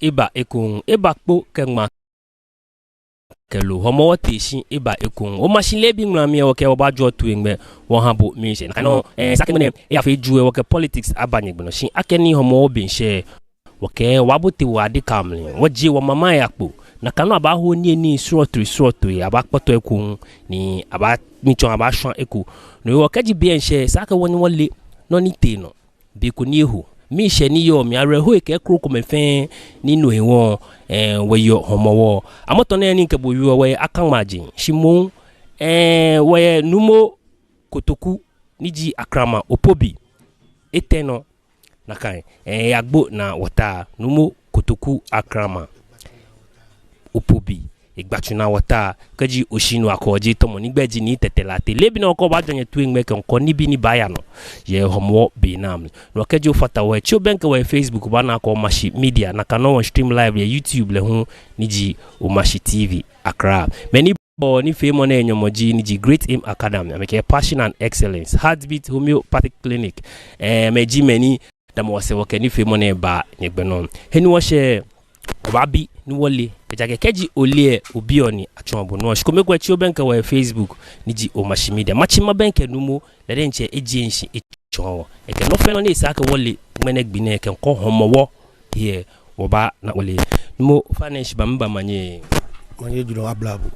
eba ekun eba kpo kengma kelo homo teshi eba ekun o machine lebi ngramie o ke obajo tu engbe won habo mi se no sakemene ya fe ju e politics abanye gbono shin akeni homo obi nse wo ke wabote wade kamle wo je wo mama ya kpo na kanu aba ho ni surotri aba kpoto ekun ni aba micho aba shan eku no wo kaji bi ense saka woni wole no ni te no bi ko ni ehu mi se ni yo mi are ho ke kro ko me fe ni no ewon we yo homowo amoto na ni nkebo wi we akan majin shimon we numo kotoku niji akrama opobi eteno na kai yagbo na wata numo kotoku akrama opobi igbachuna wata kaji oshinu akoji tomo nigbeji ni tetelate lebi na ko ba donye tu engme kan ko nibi ni baya no ye homo be nam no kaji ofata we chi obenke we Facebook ba na ko mashi media na kano stream live ya YouTube le hu niji o mashi TV Accra many bo ni femo na enyomoji niji Great Aim Academy ameke passion and excellence Heartbeat Homeopathic Clinic meji many da mo se wo ke ni femo na ba nyegbenon heni wo she obabi ni wole ejage keji ole obioni achombo no shikome kwa chi obenka wa Facebook niji o mashi media machi mabenke numu lede nche ejienshi echo eke no feno ni isaka wole mene gbine eke nko homowo here oba na ole numu fanish bamba manye julo ablabu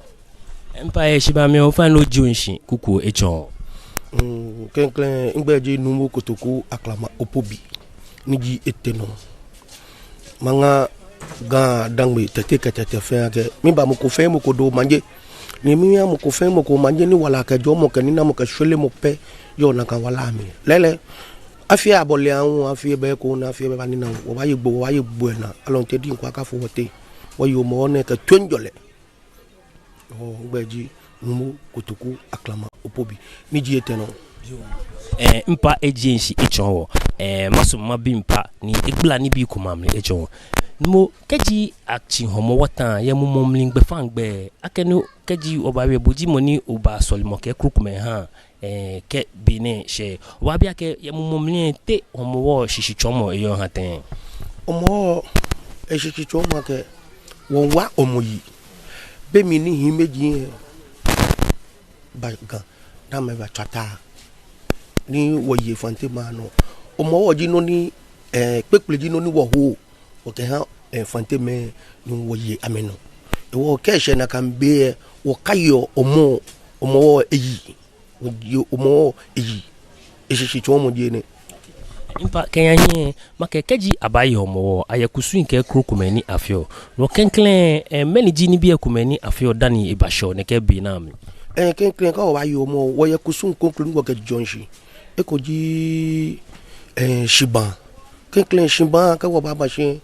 empire shiba me ofano jonshi kuku echo kenklen ngbeji numu kotoku aklama opobi niji eteno manga ga dangbe tete fe ke mi ba mo ko fe mo ko do manje ni mi ya mo ko fe mo ko manje ni wala ka jo mo ke ni na mo ka shole mo pe yo na kan wala mi lele afia abole anwo afia be ko na afia be ba ni na wo ba ye gbo na alon te di nko aka fo wote wo yo mo ne ka twenjole o gbeji numu kotoku aklama opobi ni ji eteno mpa agency echonwo maso mabimpa ni egbla ni bi kumamle echonwo mo keji achi homo watan ye mo momlingbe fangbe akenu keji obawe boji moni oba solimo ke krukume ha ke bine she oba bia ke ye mo momlin te homo wo shishi chomo eyo haten omo shishi chomo ke won wa omoyi be mi ni himeji ba ga na me ba chata ni woye fante ma no omo wo ji no ni pekule ji no ni wo ho oke ha fante me ni woye ameno wo keshe na kan be wo kayo omo eyi wo omo eyi eshishi chomo je ne impa kenyanye makekeji abayi omo ayakusu nke krokumeni afio no kenklen meniji ni bi akumeni afio dani ibasho ne ke bi na mi kenklen ka wa yo omo wo yakusu nkonklu ngo ke jonshi ekoji shiban kenklen shiban ka wo baba shin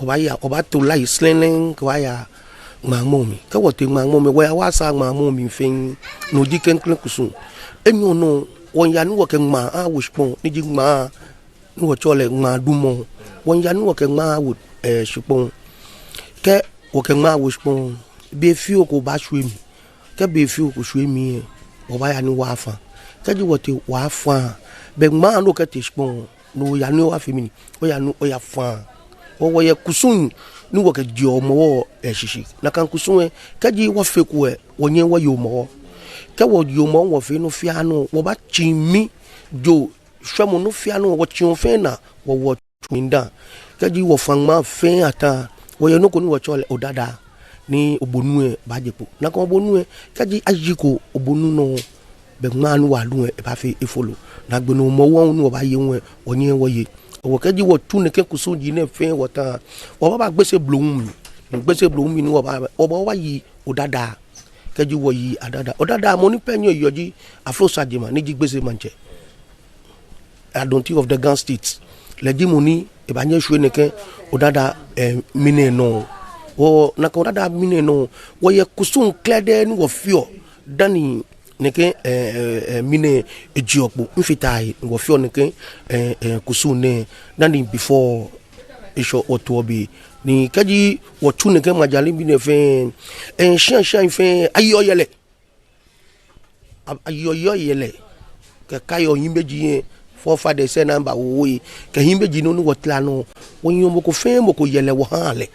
obaya obato lai slenen kwaya mamomi ka wote mamomi wa wasa mamomi fin no di kenklen kusun emi ono won ya ni wo ke ma a wushpon ni ji ma ni wo chole ma dumo won ya ni wo ke ma wo shpon ke wo ke ma wushpon be fi o ko ba shwemi ke be fi o ko shwemi obaya ni wa fa ka ji wote wa fa be ma no ke te shpon no ya ni wa femini o ya no o ya fa wo ye kusun ni wo ke dio mo shishi na kan kusun kaji wo feku wo yen wo yo mo ke wo yo mo wo fe no fia no wo ba chimi jo hwemo no fia no wo chi fe na wo twinda kaji wo fangma fe ata wo ye no ko ni wo chole odada ni obonu ba jepo na kan obonu kaji ajiko obonu no be man wa lu ba fe efolo na gbenu mo won ni wo ba ye won wo yen wo ye wo keji wo tune ke kusunji ne fe wota wo ba gbese blum mi ni wo ba yi odada keji wo yi odada mo ni penyo yoji afro sadima ni ji gbese manche I don't think of the Gun States leji mo ni e ba nye hwe ne ke odada mine no wo na ko odada mine no wo ye kusun klede ni wo fio dani neke mine ejiokpo mfitai ngo fio neke kusune nani before isho otobi ni kaji wotu neke majali bi ne fe shan fe ayo yele ke kayo yimbeji forefather say number we ka himbe jino no wotla no wonyo moko fe moko yele wo hale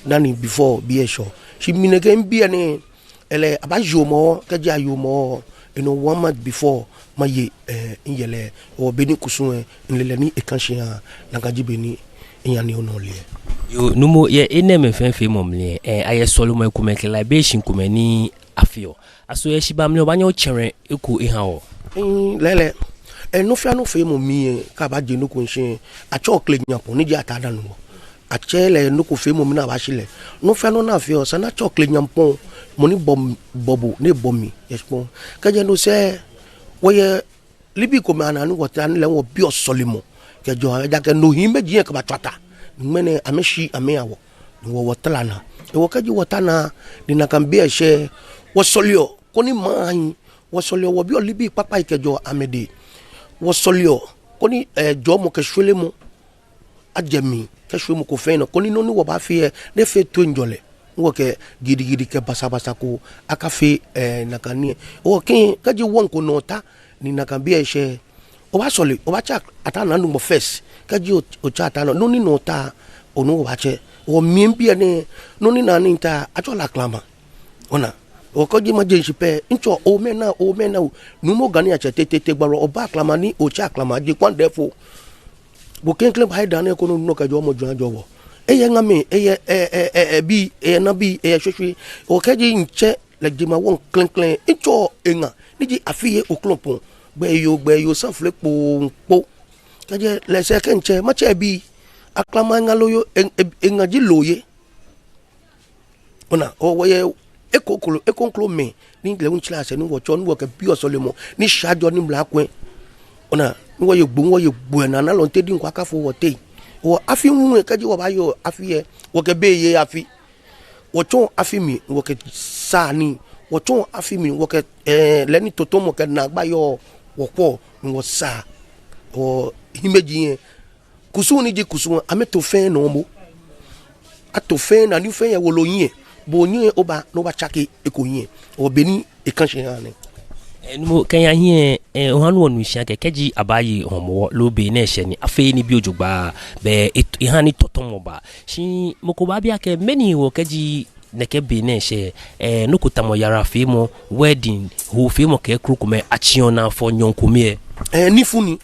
nani before be sure she mineke mbia ne ele abajo mo ka ja yo mo 1 month before maye yele o beni kusun nlele ni ekanshia na ka jibeni nyane ono le yo numo ye eneme fenfe momle aye solo kumeke libation kumeni afio aso ye shiba mle banyo chere eku ihawo lele no fia no fe mo mi ka ba je no ko nse a chocolate nyapo ni je atada no a chele no ko fe mo mi na ba shile no fia no na afio sa na chocolate nyapo mo ni bobu ne bomi yespo ka je no se wo ye libi ko mana no wota le wo bi osolimo ke jo ja ke no himbe je ka ba twata mene ameshi ameawo wo wotala na e wo ka ji wotana dina kan bi ehye wo solio koni man wo solio wo bi olibi papa ikejo amede wo solio koni jo mo ke shwele mo ajemi ke shwe mo ko fe no koni no ni wo ba fi ne fe to njole wo ke gidi ke basa ko aka fe nakani wo kin ka ji won ko nota ni nakan bi ehye o ba soli o ba cha atana nu mo first ka ji o cha atana no ni nota onu wo ba che o miembia ne no ni na ni ta atola klama ona o ko ji ma je shipe ncho o mena nu mo gani ache tete gbaro o ba klama ni o cha klama ji kwan defo bo ken klem hay dan e ko no ka jo mo jo wo eye ngame eye bi na bi hwehwe o ka ji nche le ji ma won klen ncho enga ni ji afiye o klopon gbe yo sanfle po ka je le se ke nche ma che bi aklama ngaloyo enga ji loye ona o woye ekonklo me ni le unchila se ni wo cho ni wo ke bi osolemo ni shajo ni mlakwen ona ni wo ye gbo na na lo ntedi nkwa ka fo wo te wo afi nwu ka ji wo ba yo afi ye wo ke be ye afi wo cho afi mi wo ke sa ni wo cho afi mi wo ke le ni totomo ke na gba yo wo po ni wo sa o himeji yen kusu ni ji kusu ameto fe no mo ato fe na ni fe ye wo lo yin bo yin oba no ba chake ekoyin o beni e kan se han ni numo kanya hie ohanu onu hia kekeji abayi homo lo be na ehye ni afi ni bi ojugba be ihan ni totomo ba shi mokoba bia ke meni wo keji neke be na ehye no kutamo yara fi mo wedding ho fi mo ke krukume achion na fo nyonkumie ni funi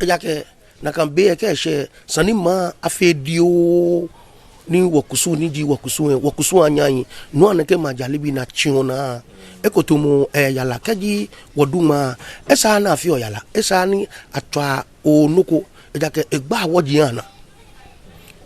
ya ke na kan be ke ehye sani ma afi dio ni wakusu ni ji wakusu anyanyi no anake majalibi na chiona ekotomo yala kaji waduma esa na afio yala esa ni atwa onoko ejake egba wojiana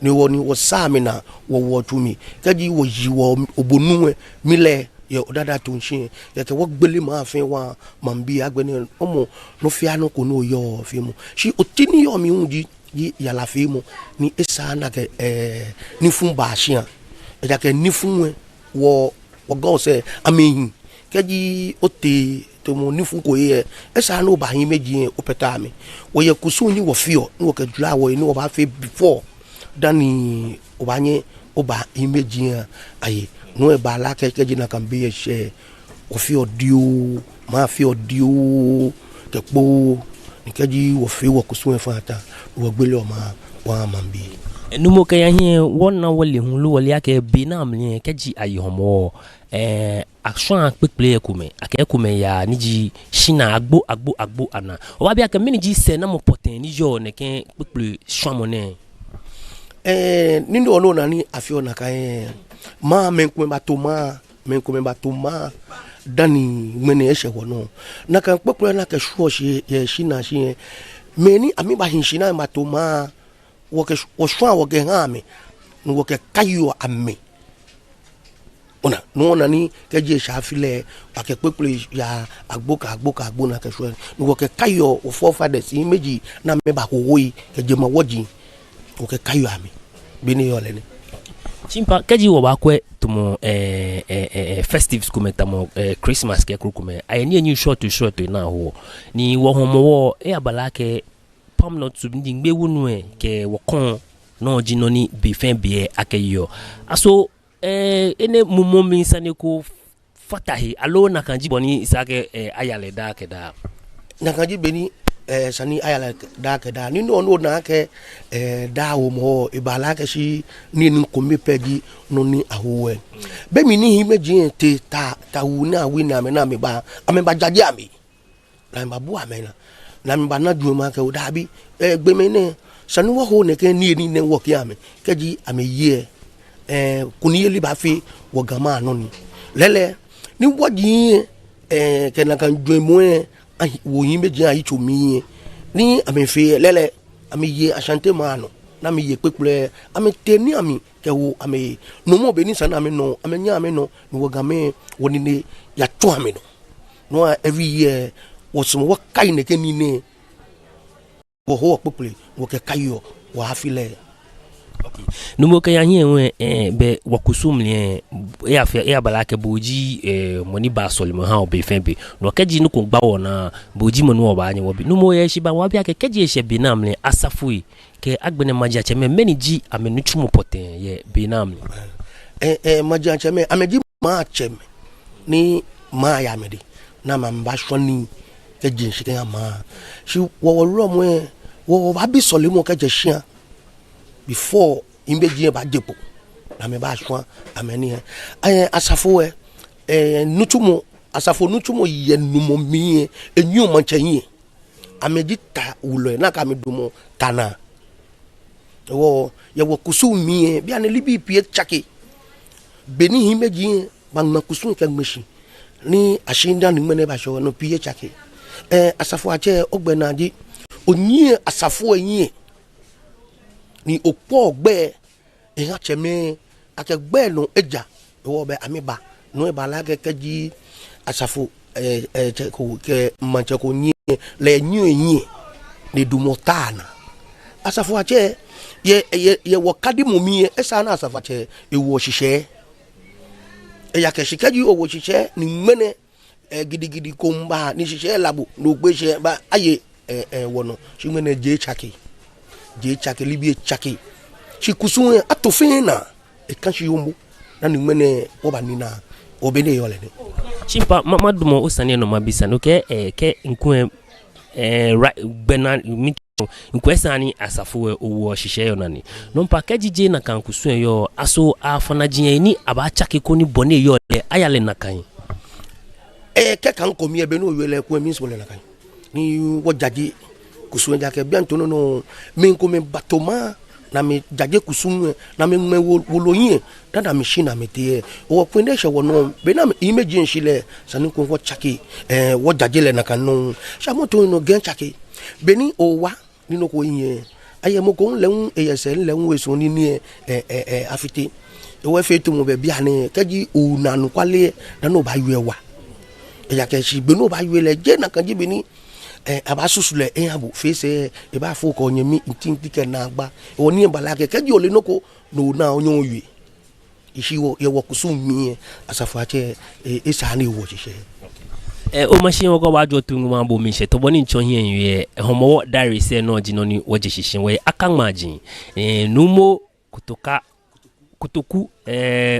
ni woni wosamina wo tumi kaji wo yiwo obonunwe mile ye odada tonshi yake wo gbele ma afin wa mambi agbeni omo no fiano ko no yo fimu shi otini yo mi unji yi yala fimu ni esa na ke ni fun ba shian ejake ni fun wo go se ameyin keji ote to mo ni fun ko ye esa no ba yin meji o peta mi wo ye kusu ni wo fio ni wo ke dura wo ni wo ba fe before dani o ba yin o ba yin meji aye no e ba la keji na kan be she o fio dio ma fio dio ke po ni keji wo fe wo kusu e fata wo gbele o ma wa mambi numo kaya hie wona wole hunlu wole ake binam ni keji ayi homo action pekple ekume akekume ya niji shina agbo ana o ba bia ke miniji se na mo poten ni jo ne ken pekple shwamone nindo ono na ni afio na kai ma menkume batoma dani mene eshe wono na kan pekple na ke shuo shi ye shina shi meni ami ba hin shina batoma wo shwa wo ge ngame wo ke kayo ame ona no na ni keje shafile akepepele ya agboka na ke shwa wo ke kayo wo forefathers meji na me ba hoyi keje ma woji wo ke kayo ame bini yo le ni chimpa keji wo ba kwe tumo festives kumetamo Christmas ke kukume ayeni enyu short na ho ni wo homo wo abala ke pam not to ndi ngbe wonu ke wokon no jino ni befen be akeyo aso ene mumo mi saneko fatahi alo na kanji boni isake ayale da keda na kanji beni sani ayala da ke da ni no na ke da wo mo ibala ke shi ni nkomi pegi no ni awowe be mi ni himeji te ta wu na wi na me ba jaje ami na me bu ame na me ba na du ma ke da bi gbe me ne sani wo ho ne ke ni ne wo ke ame ke ji ame ye kuni yeli ba fi wo gama no ni lele ni wo ji ke na kan du mo wo yin meji ayi chomi ni ame fe lele ame ye asante mano na me ye pepule ame teni ami ke wo ame no mo be ni sana ame no ame nya ame no no wo game woni ne ya to ame no every year wo so wo kai ne ke ni ne wo ho pepule wo ke kayo wo afile. Okay. Numo kaya hiye be wakusumli ya balake boji moni ba solimo ha obe fembe no keji no ko gba wona boji mo no oba anya wobi numo ye shiba wabi ake keji ehye binamle asafui ke agbene maji cheme meni ji amenu chumo poten ye binamle maji cheme ameji ma cheme ni ma ya mede na mamba shoni keji shike ya ma shi wo ro mo wo ba bi solimo keje shia before imbeji ba jepo na me ba swa ameni asafo nutumo asafo nutumo ye numo mi enyu manchenyi ameji ta ulo na ka me dumo tana wo ye wo kusu mi bia ne libi pie chake beni himeji ba na kusu ka gmeshi ni ashinda ni mene ba sho no pie chake asafo ache ogbenaji onyi asafo enyi ni opo ogbe eha cheme akegbe no eja wo be amiba no e bala keji asafo ko ke manche ko nyi le nyu enyi ni dumotana asafo ache ye wo kadi momi esa na asafo ache e wo hihye ya ke shikaji owo hihye ni mene gidigidi komba ni hihye labo no gbe ba aye wono shimene je chake libye chake shi kusun atofina e kan shi yombo na ni mene obanina obene yole ne chimpa madumo osane no mabisa no ke nkun gbena mi nkwesani asafo owo hihye yo nani no mpa kejije na kan kusun yo aso afana jiyan ni aba chake ko ni bone yo le ayale na kan ke kan komi ebe no yele ko mi so le na kan ni wo jaji kusun jake bianto no me ko me batoma na me jaje kusun na me woloyin na me shina me te o pende she wono be na image nshile sanu ko wo chake wo jaje le na kan no sha moto no gen chake be ni o wa ni no ko yin aye mo ko nle eyesel nle weso ni ni afite e we fe to mo be bia ni kaji o na no kwale na no ba yue wa e ya ke shi be no ba yue le je na kan ji be ni aba susule abu face e ba fo ko nyemi ntinti ke na agba oni bala ke keji ole noko no na onyo wi ishi wo ye wo kusumi asafu ache esa na ewo hihye o machine wo go wajo tungu ma bo mi she to boni ncho hien ye homo diary se no ji no ni wo je hihye we akanmaji numo kutoku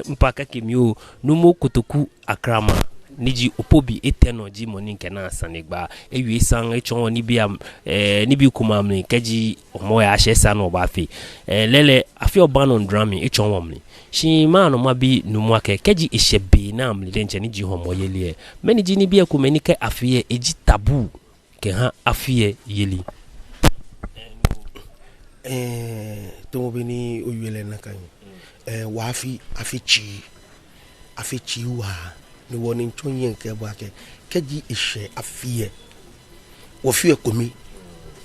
mpaka kemio numo kutoku akrama niji opobi etenoji moni nke na asanigba ewi san echon ni bi kumamni keji omo ya shesa no ba fi lele afi obanon drami echon womni shi ma no mabi numu ake keji ishebe na amli denche niji homo yeli meni ji ni bi ekumeni ke afiye eji tabu ke ha afiye yeli to bini oyele na kan wa afi wa ni woni nchonye nke bo ake keji ishe afie wo fie komi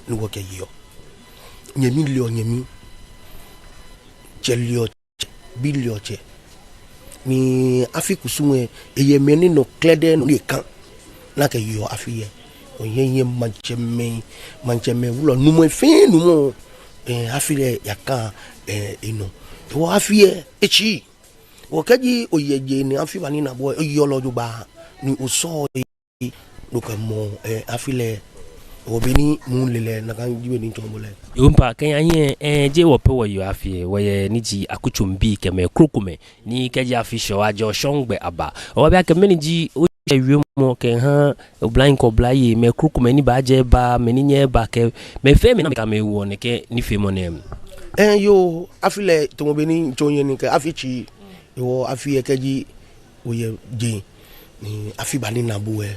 ni wo ke yo nyemi lio nyemi jelio bilio che ni afi kusunwe eye meni no klede no kan na ke yo afie onyenye mancheme wulo numo fin numo afile yaka ino wo afie echi o keji oyeje ni afibani na boy oyoloju ba ni oso do ka mo afile obini mu lele na kan jibe ni tombole yompa kenya hie je wo pe wo yo afie wo ye ni ji akuchumbi keme krokume ni keji afisho ajo shongbe aba o bia keme ni ji ewie mo ke ha blind ko blaye me kruku me ni ba je ba me ni nye ba ke me fe me na me ka me wo ne ke ni fe mo nem yo afile to mo be ni ntonye ni ke afichi yo afi ekeji oye je ni afi ba ni na buwe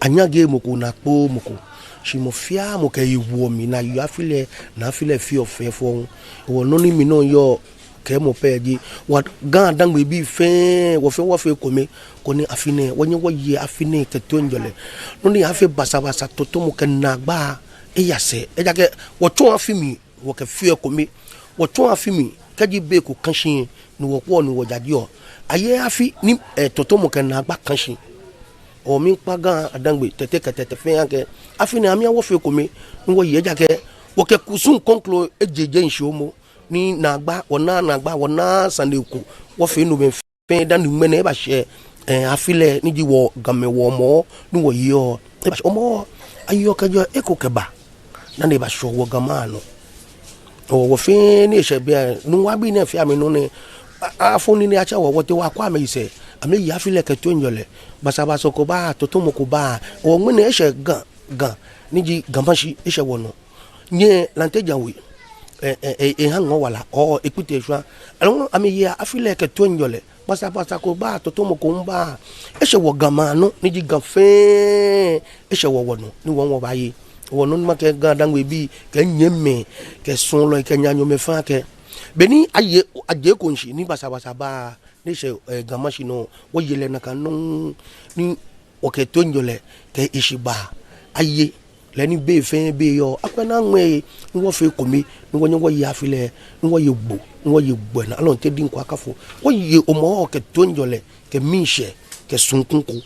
anyage moko na po moko shi mo fia mo ke yiwo mi na yo afile na afile fi ofefo wo no ni mi no yo ke mo peji wa gan dangbe bi fe wo fe komi ko ni afine wonye wo ye afine ke tonjole no ni afi basa toto mo ke na gba e yase e jake wo tun afimi wo ke fi komi wo tun afimi kaji be ko kanshin ni wo ko ni wo jadi o aye afi ni toto mo ke na gba kanshin o mi pa gan adangbe tete fe yanke afine ami wo fe komi ni wo ye jake wo ke kusun konklo ejeje nshomo ni nagba wona sandeku wo fe no be fe dan nu mene ba she afile ni ji wo game wo mo ni wo yo e ba omo ayo kajo eko keba na ne ba sho wo gamano o wo fe ni she be nu wa bi na fe ami no ne afoni ni acha wo te wa kwa me ise ami ya afile ke to njole basa ko ba to mo ko ba o mene e she gan ni ji gamashi e she wo no nye lanteja wi hango wala o écoutez joie alors ami ya afile ke tonjole basa ko ba to mo ko mba e se wo gama no ni ji gan fe e se wo wono ni won wo ba yi wono ma ke gan dangwe bi ke nyeme ke son lo ke nyanyo me fa ke beni aje ko nshi ni basa ba ni se gama shi no wo yele na kan no ni o ke tonjole ke ishiba aye leni be fe be yo apena nwe wo fe komi ni wo ya file ni wo ye gbo na alon te din kwa kafo wo ye omo ke tonjole ke minche ke sunkunku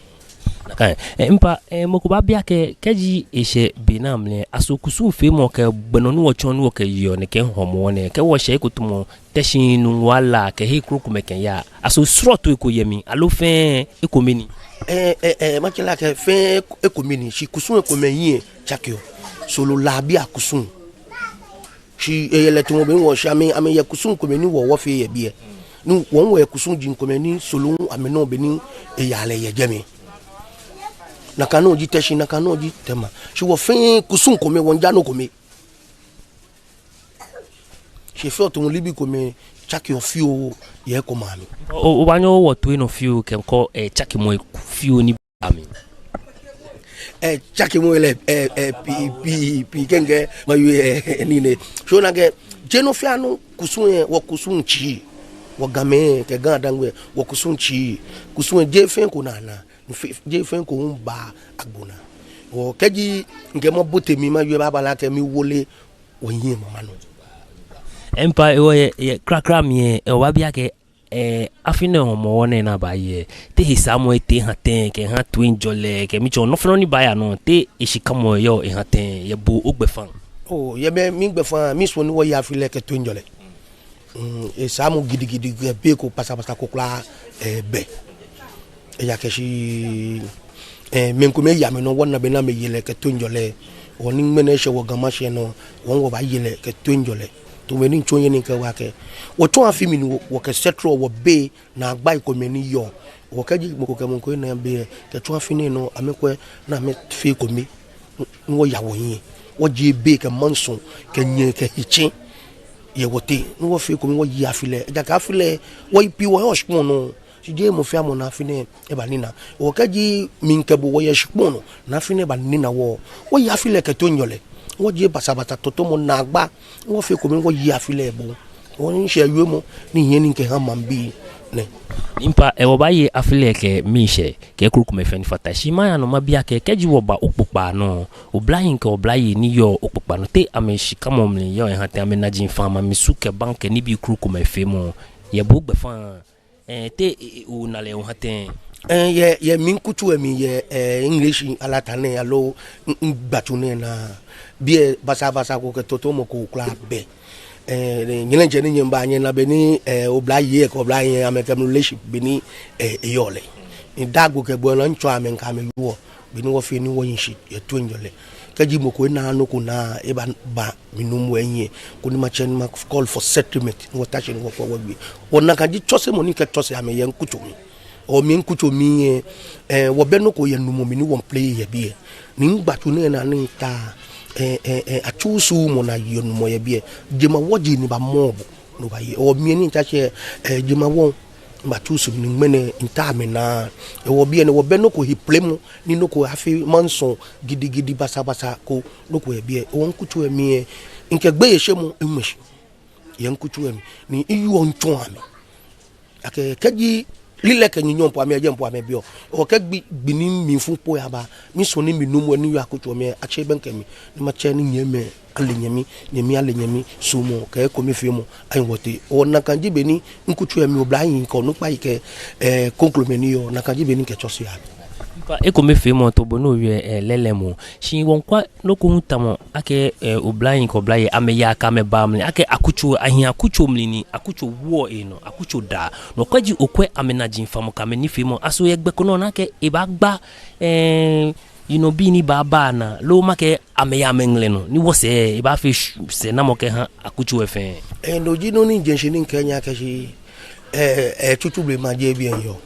okay mpa moko ba bia ke kaji ehye binamle asokusu fe mo ke gbono wo chon wo ke yo ne ke homo ne ke wo she kutumo teshin nu wala ke he kruku meken ya aso sroto ko yemi alo fe ekomeni makela ke fe ekomeni shi kusun ekomenyin chakio solo labi akusun shi ele tumo be wo shami ame ye kusun komeni wo fe ye bie nu won wo kusun jin komeni solo ame no be ni eyale ye jemi nakano ji teshi nakano ji tema shi wo fe kusun kome won jano kome shi fe to libi kome chakio fio ye ko mami o banyo wo to no fio ke ko chaki mo fio ni ami chaki mo le pi kenge mayu ni ne so na ke jeno fianu kusun wo kusun chi wo game ke gan dangwe wo kusun chi kusun je fen ko nana je fen ko ba agbona wo keji nke mo bote mi mayu baba la ke mi wole wo yin mama no empire wo ye krakra mi e wa bia ke afine homo wona na ba ye te hisamo te haten ke ha twin jole ke mi cho no fno ni ba ya no te ishikamo yo e haten ye bo ogbefan oh ye be mi gbefan mi so ni wo ya file ke twin jole e samu gidigidi be ko pasa ko kla be e ya ke shi men ko me ya me no wona be na me yele ke twin jole woni mene she wo gama she no won wo ba yele ke twin jole to meni chonye ni ke wake wo to afimi ni wo ke setro wo be na agba ikomeni yo wo kaji moko ke monko na be ke to afini no amekwe na me fi komi wo yawo yin wo ji be ke manson ke nye ke hichi ye wote wo fi komi wo yi afile ja ka afile wo ipi wo yoshpon no je mo fi amo na afine e ba nina wo kaji minke bo wo yoshpon no na afine ba nina wo yi afile ke to nyole wo je basabata toto mo na agba wo fe ko mi wo yi afile ebo wo ni se ayo mo ni yen ni ke han man bi ne impa e wo ba yi afile ke mi se ke kruku me fe ni fata shi ma ya no ma bia ke keji wo ba opopa no oblayin ke oblayi ni yo opopa no te ame shi kamo mli yo e han te ame na jin fama mi suke bank ni bi kruku me fe mo ye bo gbe fan te o na le o haten ye min kutu emi ye English alatane alo ngbachune na bie basa ko ke toto mo ko kla be nyele jeni nyemba nyena be ni oblaye ko oblaye ameka relationship be ni eyole ndago ke bo na ncho amenka me luo be ni wo fe ni wo yin shi ye twenjole kaji mo ko na no ko na e ba minum wenye ko ni ma chen ma call for settlement ni wo tashi ni wo for we wona kaji chose mo ni ke chose ame yen kutu mi o mi nkucho mi wo be no ko ye numu mi ni won play ye bi ni ngbatu ne na ni ta achusu mo na ye numu ye bi jema woji ni ba mob no ba ye o mi ni ta che jema won matusu ni mene intame na wo bi ne wo be no ko hi plemu ni no ko afi manson gidi basa ko no ko ye bi won kucho mi nke gbe ye shemu enmeshi ye nkucho mi ni iyu oncho ami ake kaji lile ke nyinyo mpo ame je mpo ame bio o ke gbini mi fun po ya ba mi so ni mi numu ni yu akoto mi ache benke mi ni ma che ni nyeme nyemi ale nyemi sumo ke ko mi fi mo ayi wote o na kanji be ni nkutu mi oblayin ko no pa ike conclume ni yo na kanji be ni ke chosi ya pa e ko mi fi mo to bo no wi lelemo shin won kwa no ko tamo ake oblayin ko blaye ame ya ka me ba mli ake akuchu ahin akuchu mli ni akuchu wo no akuchu da no kwaji okwe amena jin famo ka me ni fi mo aso ye gbe ko no na ke e ba gba bini baba na lo make ameya mengle no ni wose e ba fe se na mo ke ha akuchu efe no jino ni jenshi ni Kenya ke shi tutuble ma je bien yo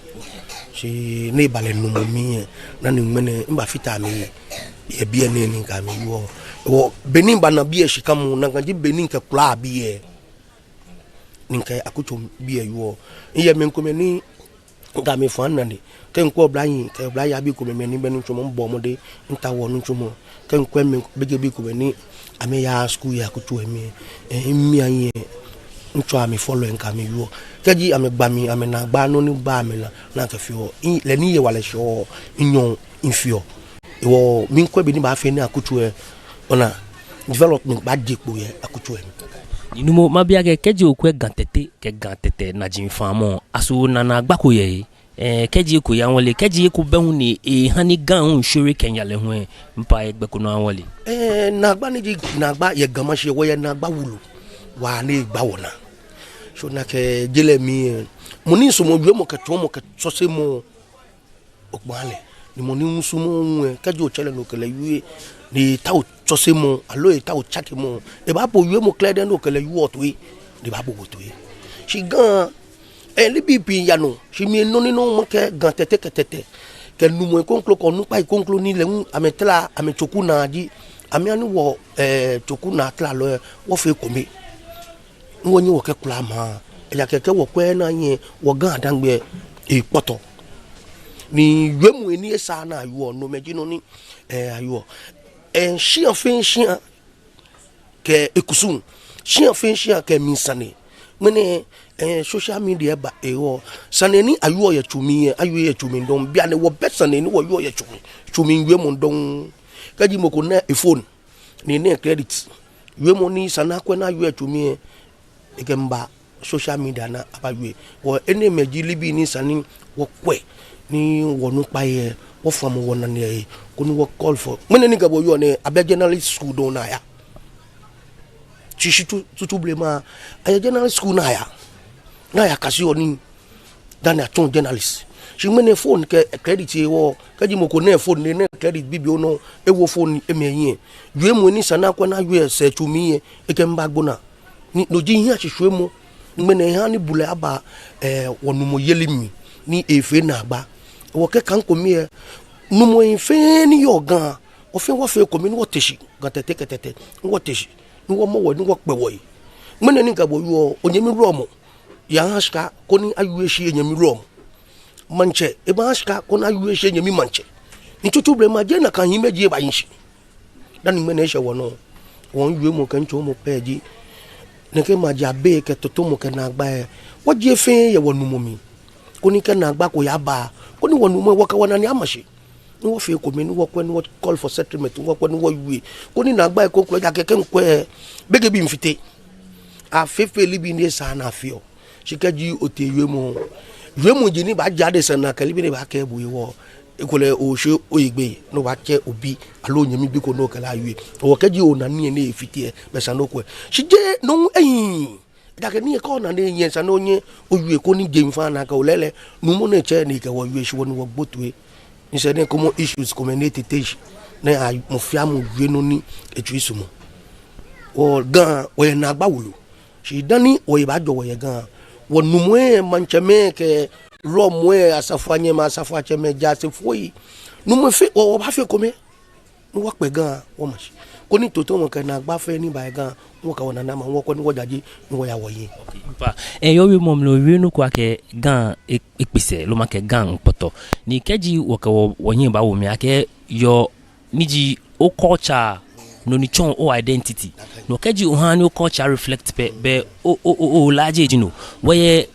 shi ne bale no mo mi na ni mene mba fita mi ye bien ni ka mi wo benin ba na bi e shikamu na kanji benin ke kula bi e ni ke akuchu bi e yo iye men ko me ni ga mi fan na ni ken ko blayin ke blayi abi ko me ni benu chumo mbo mo de nta wo nu chumo ken ko me bege bi ko ni ame ya school ya ko tu emi mi aye ncho ami follow nka mi yo keji ame gba mi ame na gba no ni ba mi na ka fi o le ni ye wale sho inyon infio wo mi ko bi ni ba fe ni akutu ona development ba depo ye akutu inumo mabia ke keji okwe gantete na jin famo aso na gbako ye keji ko ya wole keji ko behun ni hani gan hun shori Kenya le hun mpa egbe ko na wole na gba ni na gba ye gan ma se wo ye na gba wulu wa ni gba wona so na ke jele mi mo ni so mo wi mo ke to mo ke so se mo okpale ni mo ni nsu mo keji o chele no kele wi ni ta o so se mo alo e ta o chake mo e ba bo wi mo klede no kele yu oto yi ni ba bo to yi shi gan libi pi yanu shi mi no ni no mo ke gan tete ke nu mo konklo ko nu pa konklo ni le ametla amechoku na ji ami ani wo choku na tla lo wo fe ko mi wo ni wo ke kula ma ya keke wo kwe na yin wo gan adangbe e poto ni yemu eni esa na ayo no meji no ni ayo shi afin shi ke ekusun shi afin shi ke minsane mene social media ba ewo saneni ayo ya chumi ayo ya chumi don bia ne wo bet saneni wo yo ya chumi yemu don kaji moko na e phone ni ne credit yemu ni sana kwe na ayo ya chumi ekemba social media na abawe wo ene meji libi ni sani wo kwe ni wonu pa ye wo fam wona ne ko ni wo call for mene ni gabo yo ne abe journalist school do na ya chishi tutu blema aye journalist school na ya kasi oni dan aton journalist shi mene phone ke credit e wo kaji moko ne phone ne credit bibi ono e wo phone e meyin yue mo ni sana kwa na yue se tumi e ke mba gbona ni no ji hin ahwehwe mo mene ha ni bule aba wonu mo yelimi ni efe na agba wo ke kan ko mi nu mo efe ni yo gan o fe wo fe ko mi ni wo teshi gan tete wo teshi ni wo mo wo ni wo pe wo yi mene ni gabo yo onyemi romo ya haska ko ni ayue shi enyemi romo manche e ba haska ko na ayue shi enyemi manche ni tutu ble ma je na kan yin meji e ba yin shi dan ni mene she wo no won yue mo kan cho mo peji neke ma jabe ke toto mo ke na agba wo je fe ye wonu mo mi ko ni ke na agba ko ya ba ko ni wonu mo wo ka wana ni amashi ni wo fe ko mi ni wo ko ni wo call for settlement wo ko ni wo yue ko ni na agba ko ko ja ke nko bege bi mfite a fefe libi ni sa na afio shikaji ote yue mo je ni ba jade sana ke libi ni ba ke bu wo ikole o se oyigbe no ba che obi alo nyemi bi ko no kala yue o keji o na ni e fitie be sa no ko shije no da ke ni ko na ni yen sa no nye o yue ko ni je mfa na ka o lele nu mo na che ni ke wo yue shi wo ni wo gbotue ni se ne ko mo issues community teach na mo fia mo yue no ni etu isumo o gan o ye na gba wulu shi dani o ye ba jo wo ye gan wo nu mo e mancheme ke lo mwe asafanye ma asafache me jase foi no me fe o ba fe kome no wa pe gan wo ma shi ko ni toto mo kan na gba fe ni ba gan wo ka wona na ma wo ko ni wo jaji ni wo ya wo yin pa yo wi mom lo wi no kwa ke gan ipise lo ma ke gan poto ni keji wo ka wo yin ba wo mi ake yo niji o culture no ni chon o identity no keji o han o culture reflect be o laje jino we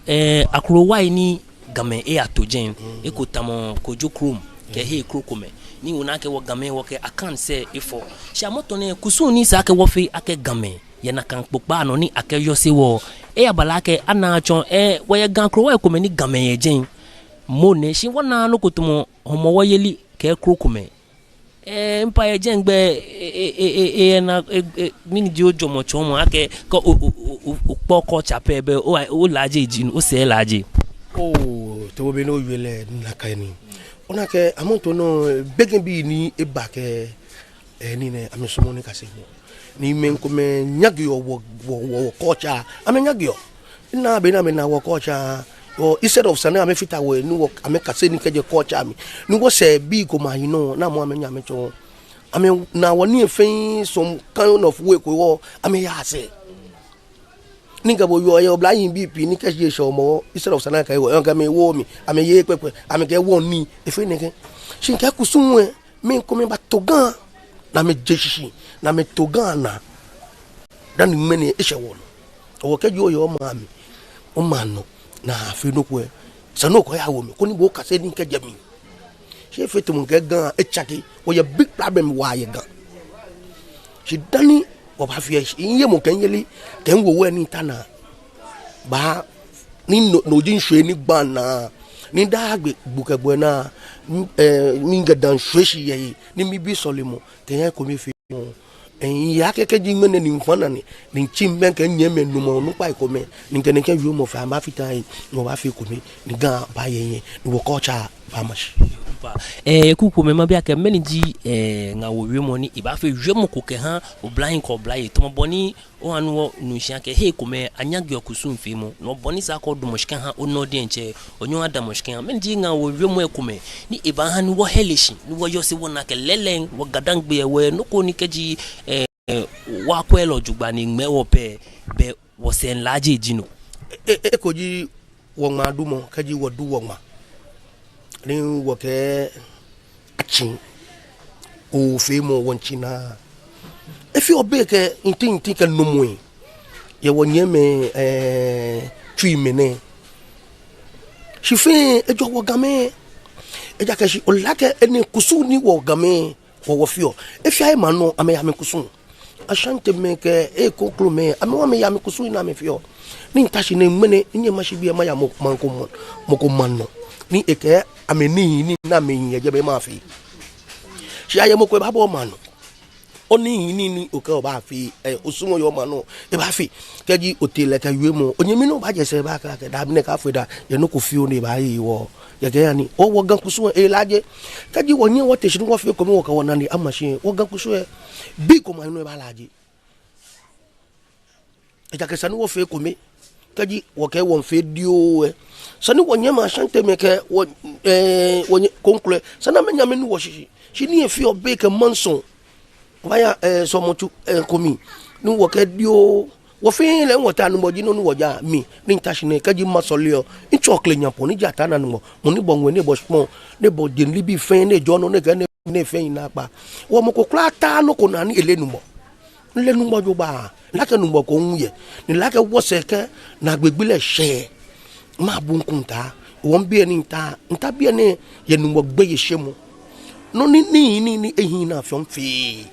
akro wai ni game atojen ko tamo ko jokrom ke he krokome ni una ke wo game wo ke akan se ifo sha moto ne kusuni sa ke wo fi ake game ye na kan popa no ni ake yo se wo abala ke ana chon wo ye gan kro wo ko me ni game ye jen mo ne shi wona no kotomo homo wo yeli ke krokome mpa ye jen gbe na mini ji ojo mo chomo ake ko o poko chape be o laje jin o se laje to be no yele nakani ona ke amonto no begin bi ni eba ke ni ne amesomo ni kase ni men ko me nyagyo wo kocha ame nyagyo na be na me na wo kocha o instead of sana ame fita we ni wo ame kase ni keje kocha mi ni wo se bi ko ma you na mo ame nya me cho ame na wo ni efin some kind of way ko wo ame ya se ninga bo yo blind BP ni keje show mo instead of sana kai wo nga me wo mi ame ye pepe ame ke wo ni efin ne ke shin ka kusunwe me ko me ba togan na me jeshi na me togan na dan ni mene e she wo o keje yo ma mi o ma no na fi no ko sano ko ya wo mi ko ni bo ka se ni keje mi she fe to mun ke gan e chaki o ye big problem wa ye gan she dani o ba fi ye mo kan yeli ken wo we ni tana ba ni no jin hwe ni gba na ni da gbe bukegbo na mi gadan hwe shi ye ni mi bi solimo te yan ko mi fi mo ya keke ji mene ni mfana ni chimben ke nyeme no mo no pa ko me ni ken ken yu mo fa ma fitan no ba fi ko mi ni gan ba ye ni wo culture ba ma shi kuku me ma bia ke meni ji nga wo wi mo ni iba fe hwe mo ko ke han o blind ko blind to mo boni o anu no hia ke he ko me anyage okusun fi mo no boni sa ko do mo shika ha o no de nche onyo ada mo shika meni ji nga wo wi mo e ko me ni iba han wo helishi ni wo yo se wona ke lelen wo gadangbe we no ko ni keji wa kwelo jugba ni me wo pe be wo se nlaje jino ko ji wo ma du mo keji wo du wo ma ni wo ke achin o fe mo won china e fi obe ke intin ke no mo ye wo nyeme twi mene shi fe e jo wo game e ja ke shi o la ke eni kusu ni wo game wo fio e fi ai ma no ame ya me kusu ashante me ke e koklo me ame wa me ya me kusu na me fio ni tashi ne mene nye mashi bi ma ya mo ko manno ni eke ameni ni na me yin je be ma fi shi aye mo ko ba bo manu oni ni o ka ba fi osumo yo manu e ba fi keji otele ka yue mo onye mi no ba je se ba ka da bi ne ka fo da ye no ko fi o ne ba yi wo ye ke yani o wo gan kusu e laje keji wo nyen wo te shi wo fi ko mo ka wona ni amashi wo gan kusu e bi ko ma no ba laje e ja ke sanu wo fe ko me keji wo ke won fe dio sani wonye ma shante meke wonye conclure sana menya menu wo shi ni efi obe ke manson vaya so motu komi ni wo ke dio wo fi le wota nu boji no wo ja mi ni tashine kaji masolio in chokle nyapo ni jata na nu mo ni bonwe ni bo spon ni bo din libi fen ni jono ne ke ne fen na pa wo mo ko klata no ko na ni elenu mo jo ba la ke nu mo ko nye ni la ke wo se ke na gbegbile she ma bunkun ta won bi eni ta nta bi eni ye nu mo gbe ye shemu no ni ehin na fion fi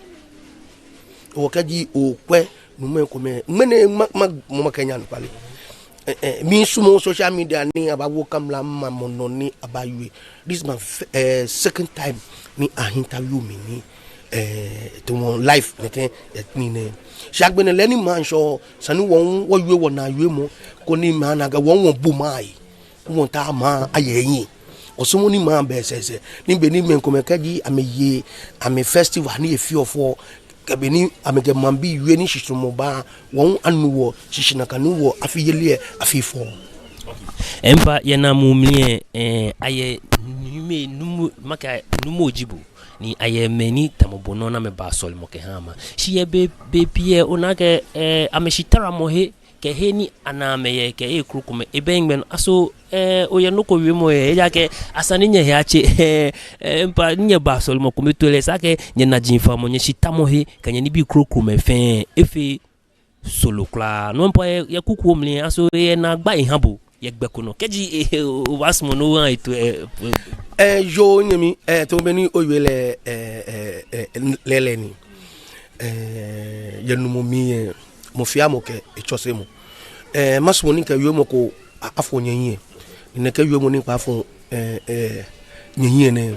o kaji o pe nu me ko me mene mo kenya no pale mi sumo social media ni abawo kamla ma mono ni abaywe this my second time ni a interview me ni to mon life ni ne shagbene leni man sho sanu won wo yue wona yue mo ko ni ma na ga won bu mai won ta ma ayeyin osumo ni ma be sese ni be ni men ko me kaji ameye ame festival ni efi ofo ke be ni amege mambi yue ni shishimo ba won anu wo shishina kanu wo afiyele afifo Empa yana mumlie aye numu maka numu ojibu ni aye meni tamobono na me basol mo ke hama shi ye be pie onake ameshitara mohe ke heni anameye ke ekrukume ebengben aso oye no ko wiemo ya ke asani nye yache empa nye basol mo kumitole sake nye na jinfa mo nye shitamo he kanye ni bi krukume fe efe solo kla no mpa ya kuku omli aso ye na gba ihabu ye gbekuno keji wasmo no wan itu jo nyemi to beni oyele leleni yenumo mi mo fiamo ke echosemo masmo ni ka yemo ko afo nyenye ni ka yemo ni pa afo nyenye ne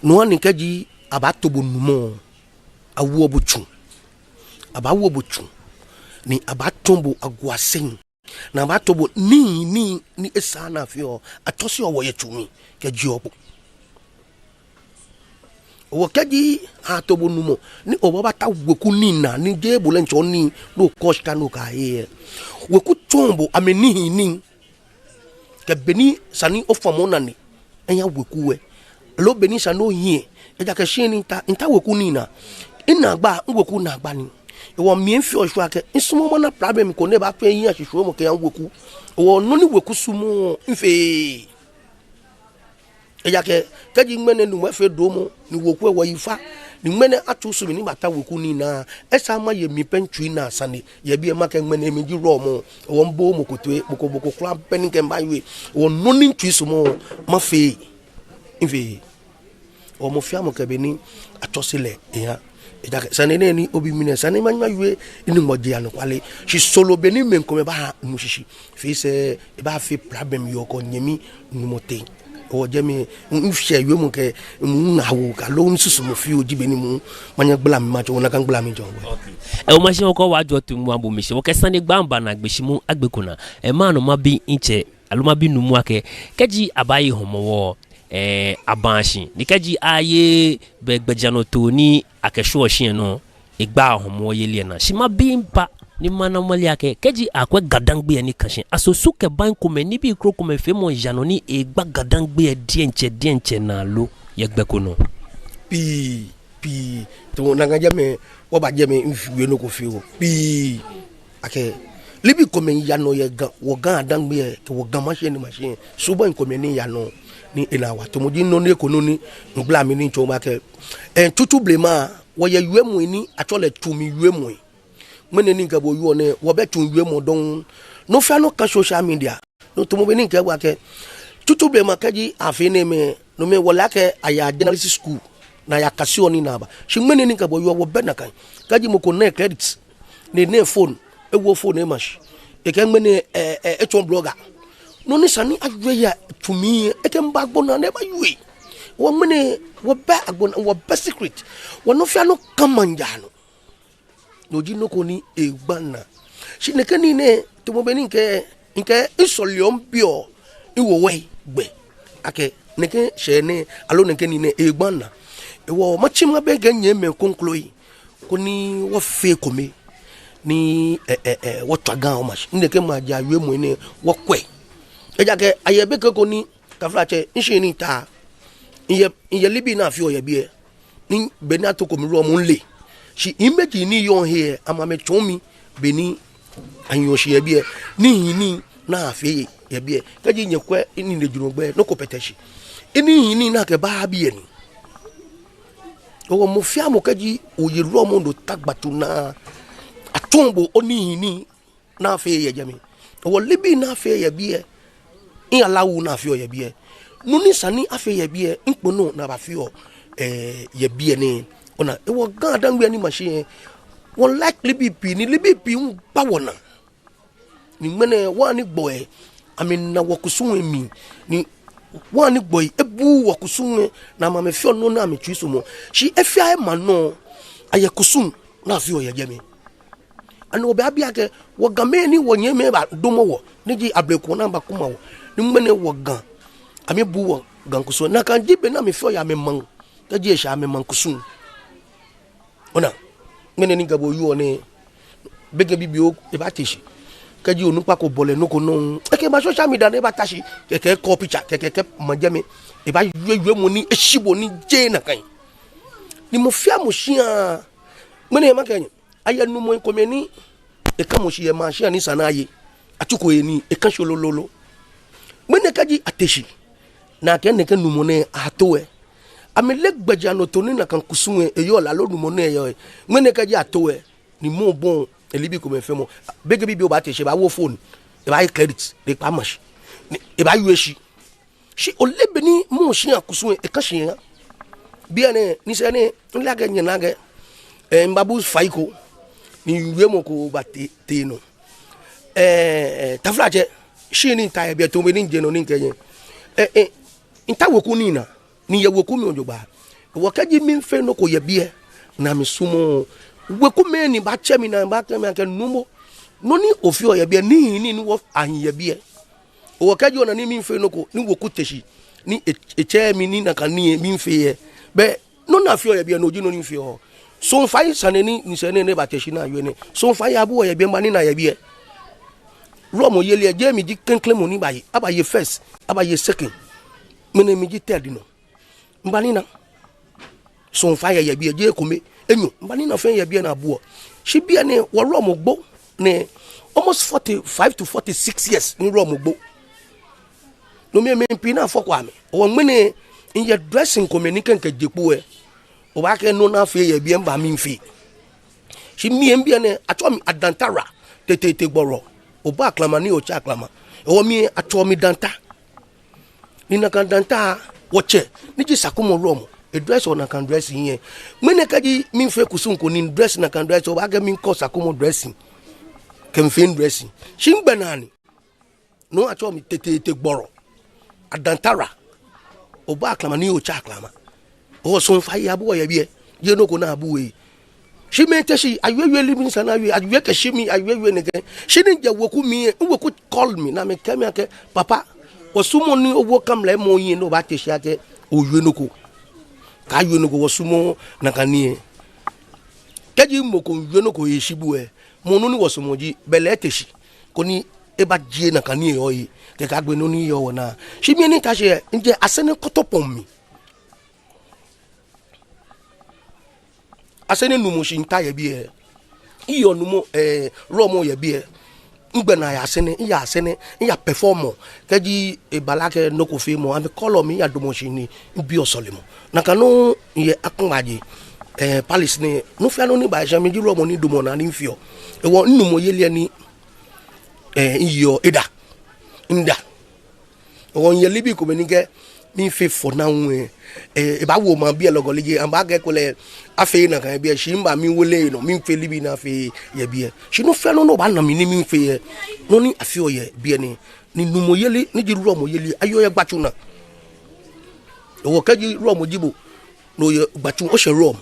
no ani kaji abatobo numo awo bochu abawo bochu ni abatombo agwasen na abatobo ni esana fio atosi owo yetumi kaji obo wo kaji atobo numo ni obo bata weku nina ni jebo lencho ni do koshka no ka ye weku tombo ameni ni ke beni sani ofamona ni enya weku we lo beni sano yin eja ke shini nta weku nina ina gba weku na gba ni wo mi enfi oso ake isumo mo na problem ko ne ba fe yin asisuo mo ke yan weku wo no ni weku sumo nfe eja ke kaji ngmene nu wefe domo ni woku e wo ifa ni ngmene atu sumi ni bata woku ni na esa ma ye mi pentwi na sane ye bi e ma ke ngmene mi ji ro mo wo mbo mo kotwe boko kra pen ke mba we wo no ni ntwi sumo ma fe nfe o mo fia mo ke beni atosile ya eja ke sane ne ni obi mine sane ma nwa we ni moje anu kwale shi solo beni men ko me ba mu shishi fi se e ba fi problem yo ko nyemi nu mote o jemi nfie yemu ke nawo ka lo nsusu mo fi oji beni mu manya gbla mi ma jo na kan gbla mi jo o ma se ko wa jo tu mu abo mi se o ke sane gbamba na gbesimu agbekuna e ma no ma bi nche aluma bi numu ake keji abayi homowo abanshi ni keji aye begbejano to ni akesho shin no igba homo yele na shima bi mpa ni mana mali ake keji akwe gadangbe ni kashin aso suke ban kuma ni bi kro kuma fe mo jano ni igba gadangbe dienche na lo yegbeko no pi to na ngaja me wo ba je me nfiwe no ko fi wo pi ake libi kuma yano ye ga wo ga adangbe ke wo ga machine subo kuma ni yano ni ilawa to modi no ne ko no ni ngla mi ni choma ke tutu blema wo ye yuemu ni atole tumi yuemu mene ni ngabo yu ne wo betun yuemu don no fa no ka social media no to mo be ni ngabo ke tutu blema kaji afine me no me wala ke aya journalism school na ya kasioni na ba shi mene ni ngabo yu wo be na kan kaji mo ko na credit ne phone e wo phone e mash e ke mene ton blogger no ni sani adwe ya tumi eke mbagbo na ne ba yui wo mene wo ba agbona wo ba secret wo no fia no kamanjano no ji no ko ni egbana shine ke ni ne to mo be ni nke isoliom bio iwo we gbe ake ne ke she ne alo ne ke ni ne egbana e wo machima be ganye me konkloi ko ni wo fe komi ni wo twagan o mash ne ke ma ja yue mo ni wo kwe eja ke ayebe ke ko ni kaflache nshi ni ta iye libi na fi oyebie ni beni to ko mi ro mo nle shi image ni yon here ama me chomi beni anyo shi yebie ni na fi yebie kaji nyekwe ni le jurugbe no ko peteshi ni na ke ba bie ni o mo fi amo kaji oye ro mo do tagbatu na atombo oni na fi yejemi o libi na fi yebie in alawu na fi oyebie nuni sani afi yebie nkpono na ba fi o yebie ni ona e wo gan adangbe ni machine won like libipi un ba wona ni mene wa ni boy amin na wokusun mi ni wa ni boy ebu wokusun na ma me fi ono na me twiso mo shi efi ai ma no ayekusun na fi o yejemi ani obi abia ke wo game ni wo nyeme ba domo wo ni ji ableko na ba kuma wo ni mene wo gan ami buwo gankuso na kan jibe na me fio ya me man ka je sha me man kusun ona mene ni gabo yu one bege bibio e ba tishi kaji onupa ko bole no ko no eke ba social media ne ba tashi keke ko picture keke majame e ba yue mo ni eshibo ni je na kan ni mo fia mo shia mene ma kan aya nu mo ko me ni e ka mo shia ma shia ni sanaye atuko eni e ka sholololo mene kaji ateshi na ken ne kan nu mo ne atowe amele gbaja no toni na kan kusunwe e yo la lo nu mo ne yo mene kaji atowe ni mo bon elibi ko me fe mo bege bi o ba te se ba wo phone e ba credit de pa mashi e ba yueshi shi o lebe ni mo shi akusun e kan shi bi ane ni se ne nla ga nyina ga mbabu faiko ni yuwe mo ko ba te no taflaje shi ni ta e bi to me ni je no ni kenye nta woku ni na ni ye woku mi ojoba wo kaji mi fe no ko ye bi na mi sumo weku me ni ba chemi na ba kemi ake numo no ni ofi o ye bia ni wo ahin ye bia o kaji ona ni mi nfe no ko ni woku teshi ni eche mi ni na kan ni mi nfe ye be no na fi o ye bia no ji no ni nfe o so fai saneni ni sene ne ba teshi na yo ne so fai abu o ye bia ma ni na ye bia romo yele je mi ji kenkle mo ni ba ye aba ye first aba ye second mene mi ji third no mbani na so fai ye bia je ko me enyo mbani na fen ye bia na abuo shi bia ne wo romo gbo ne almost 45 to 46 years ni romo gbo no me pina fo kwa me wo mene in your dressing communication ke jepu e o ba ke no na fe ye bia mba mi mfi shi mi bia ne atwa mi adantara tete gboro o ba klama ni o cha klama o mi atwa mi danta ni na kan danta wo che ni ji sakomo romo a dress on a can dress in here. Mene kaji min fe kusunko ni dress na can dress o aga min kosa komo dressing. Kem fin dressing. Shin banani. No acho mi tete gboro. Adantara. O ba klama ni o cha klama. O so fa ya bo ya bie. Je no ko na abu we. Shi mente shi aywe living sana we aywe ke shi mi aywe ne ke. Shi ni je woku mi woku call me na me kemi ake papa. O sumo ni owo kam le mo yin no ba te shi ake o ywe no ko. Ka yuno ko wasumo na kanie kaji moko yuno ko yeshibu monu ni wasumo ji beleteshi koni eba je na kanie oyi ke ka gbe no ni yo na shimi ni ta se nje asene kotopon mi asene numu shi nta ye bi iyo numu romo ye bi ngbe na ya asene ya perform kaji ebalake no ko fe mo am call me ya domo shi ni bi osolemo na kanu ye akungaji palace ni no fia no ni ba jami di romo ni domo na ni fio e wo nnumo yele ni iyo eda nda won ye libi ko me ni ke mi fe for na we e ba wo ma bi elogolije amba ke ko le afe na kan bi shi mba mi wole no mi fe libi na fe ye bi shi no fia no ba na mi ni mi fe ye no ni afi o ye bi ni nnumo yele ni di romo yele ayo ye gbachu na o kaji romo jibo no ye gbachu o se rom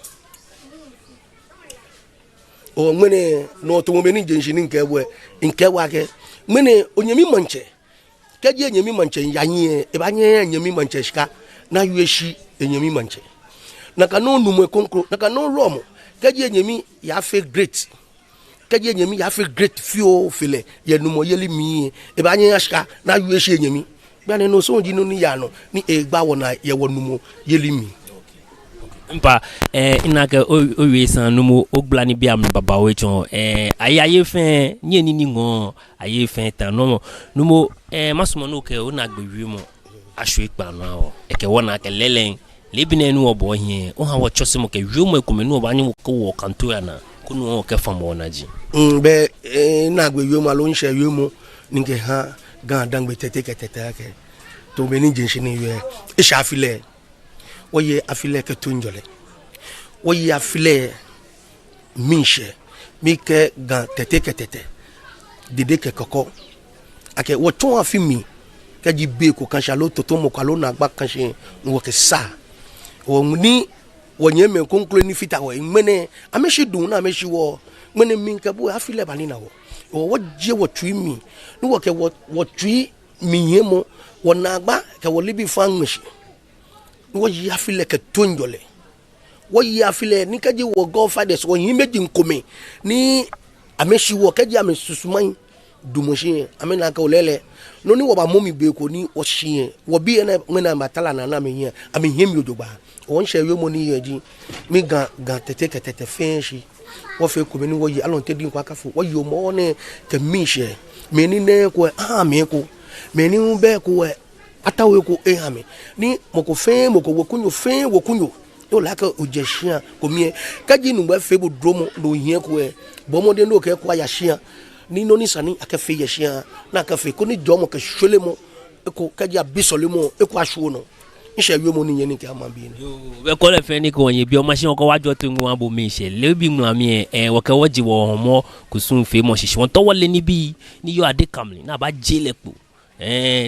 o mene no to mo ni jenshi ni nke wa ke mene onyemi manche kaji enyemi manche yanye e ba nye enyemi manche shika na yueshi enyemi manche na kanu numo konkro na kanu romo kaji enyemi ya fe great kaji enyemi ya fe great fio fele ye numo yeli mi e ba nye shika na yueshi enyemi bane no so ji no ni ya no ni egba wona ye wonumo yelimi mpa inake owe san numo ogbla ni biam baba we chon ayaye fen nye ni ngo aye fen tan no numo masumo no ke ona gbewi mo aso ipa no awo ke wona ke lelen lebine nu obo hie o ha wo chose mo ke wiumo ekomenu oba nyi ko wo kanto ya na kunu o ke famo na ji be na gbewi mo lo nse wiumo ni ke ha gan dangbe tete ke to be ni jinshi ni ye e sha file oye afile ke tunjole oye afile minche mi ke gan tete ke tete dede ke koko ake wo ton afimi ke ji be ko kan sha lo to mo ka lo na gba kan se wo ke sa o ni wo nye me conclude ni fita wo mene ameshi dun na ameshi wo mene min ke bo afile bani na wo je wo tui mi ni wo ke wo tui mi yemo wo na gba ke wo libi fan mishi wo ya file ke tonjole wo ya file ni kaji wo go fathers wo yin meji nkome ni ameshi wo kaji amesusuman dumoshi amena ka olele no ni wo ba momi be ko ni o hie wo bi ene mena matala na me hie ami hiem yodoba won hye yo mo ni yeji mi gan tete fenshi wo fe ko ni wo yi alon te din kwa kafo wo yo mo ne te mi hye me ni ne ko me ko me ni be ko atawe ko hame ni moko fe moko wokunyo o la ka ojeshia ko mi kaji nu ba fe bo dromo no hie ko bomode no ke kwa ya hia ni no ni sani akafe ya hia na akafe ko ni jomo ke hwele mo ko kaji abisole mo e ko ahwo no nhye yo mo ni yen nke ama bi ni we ko le fe ni ko yin bi o machine ko wajo to ngun abo mi se le bi nu ami wo ke woji wo homo kusun fe mo sisi won to wole ni bi ni yo ade kamli na ba jelepo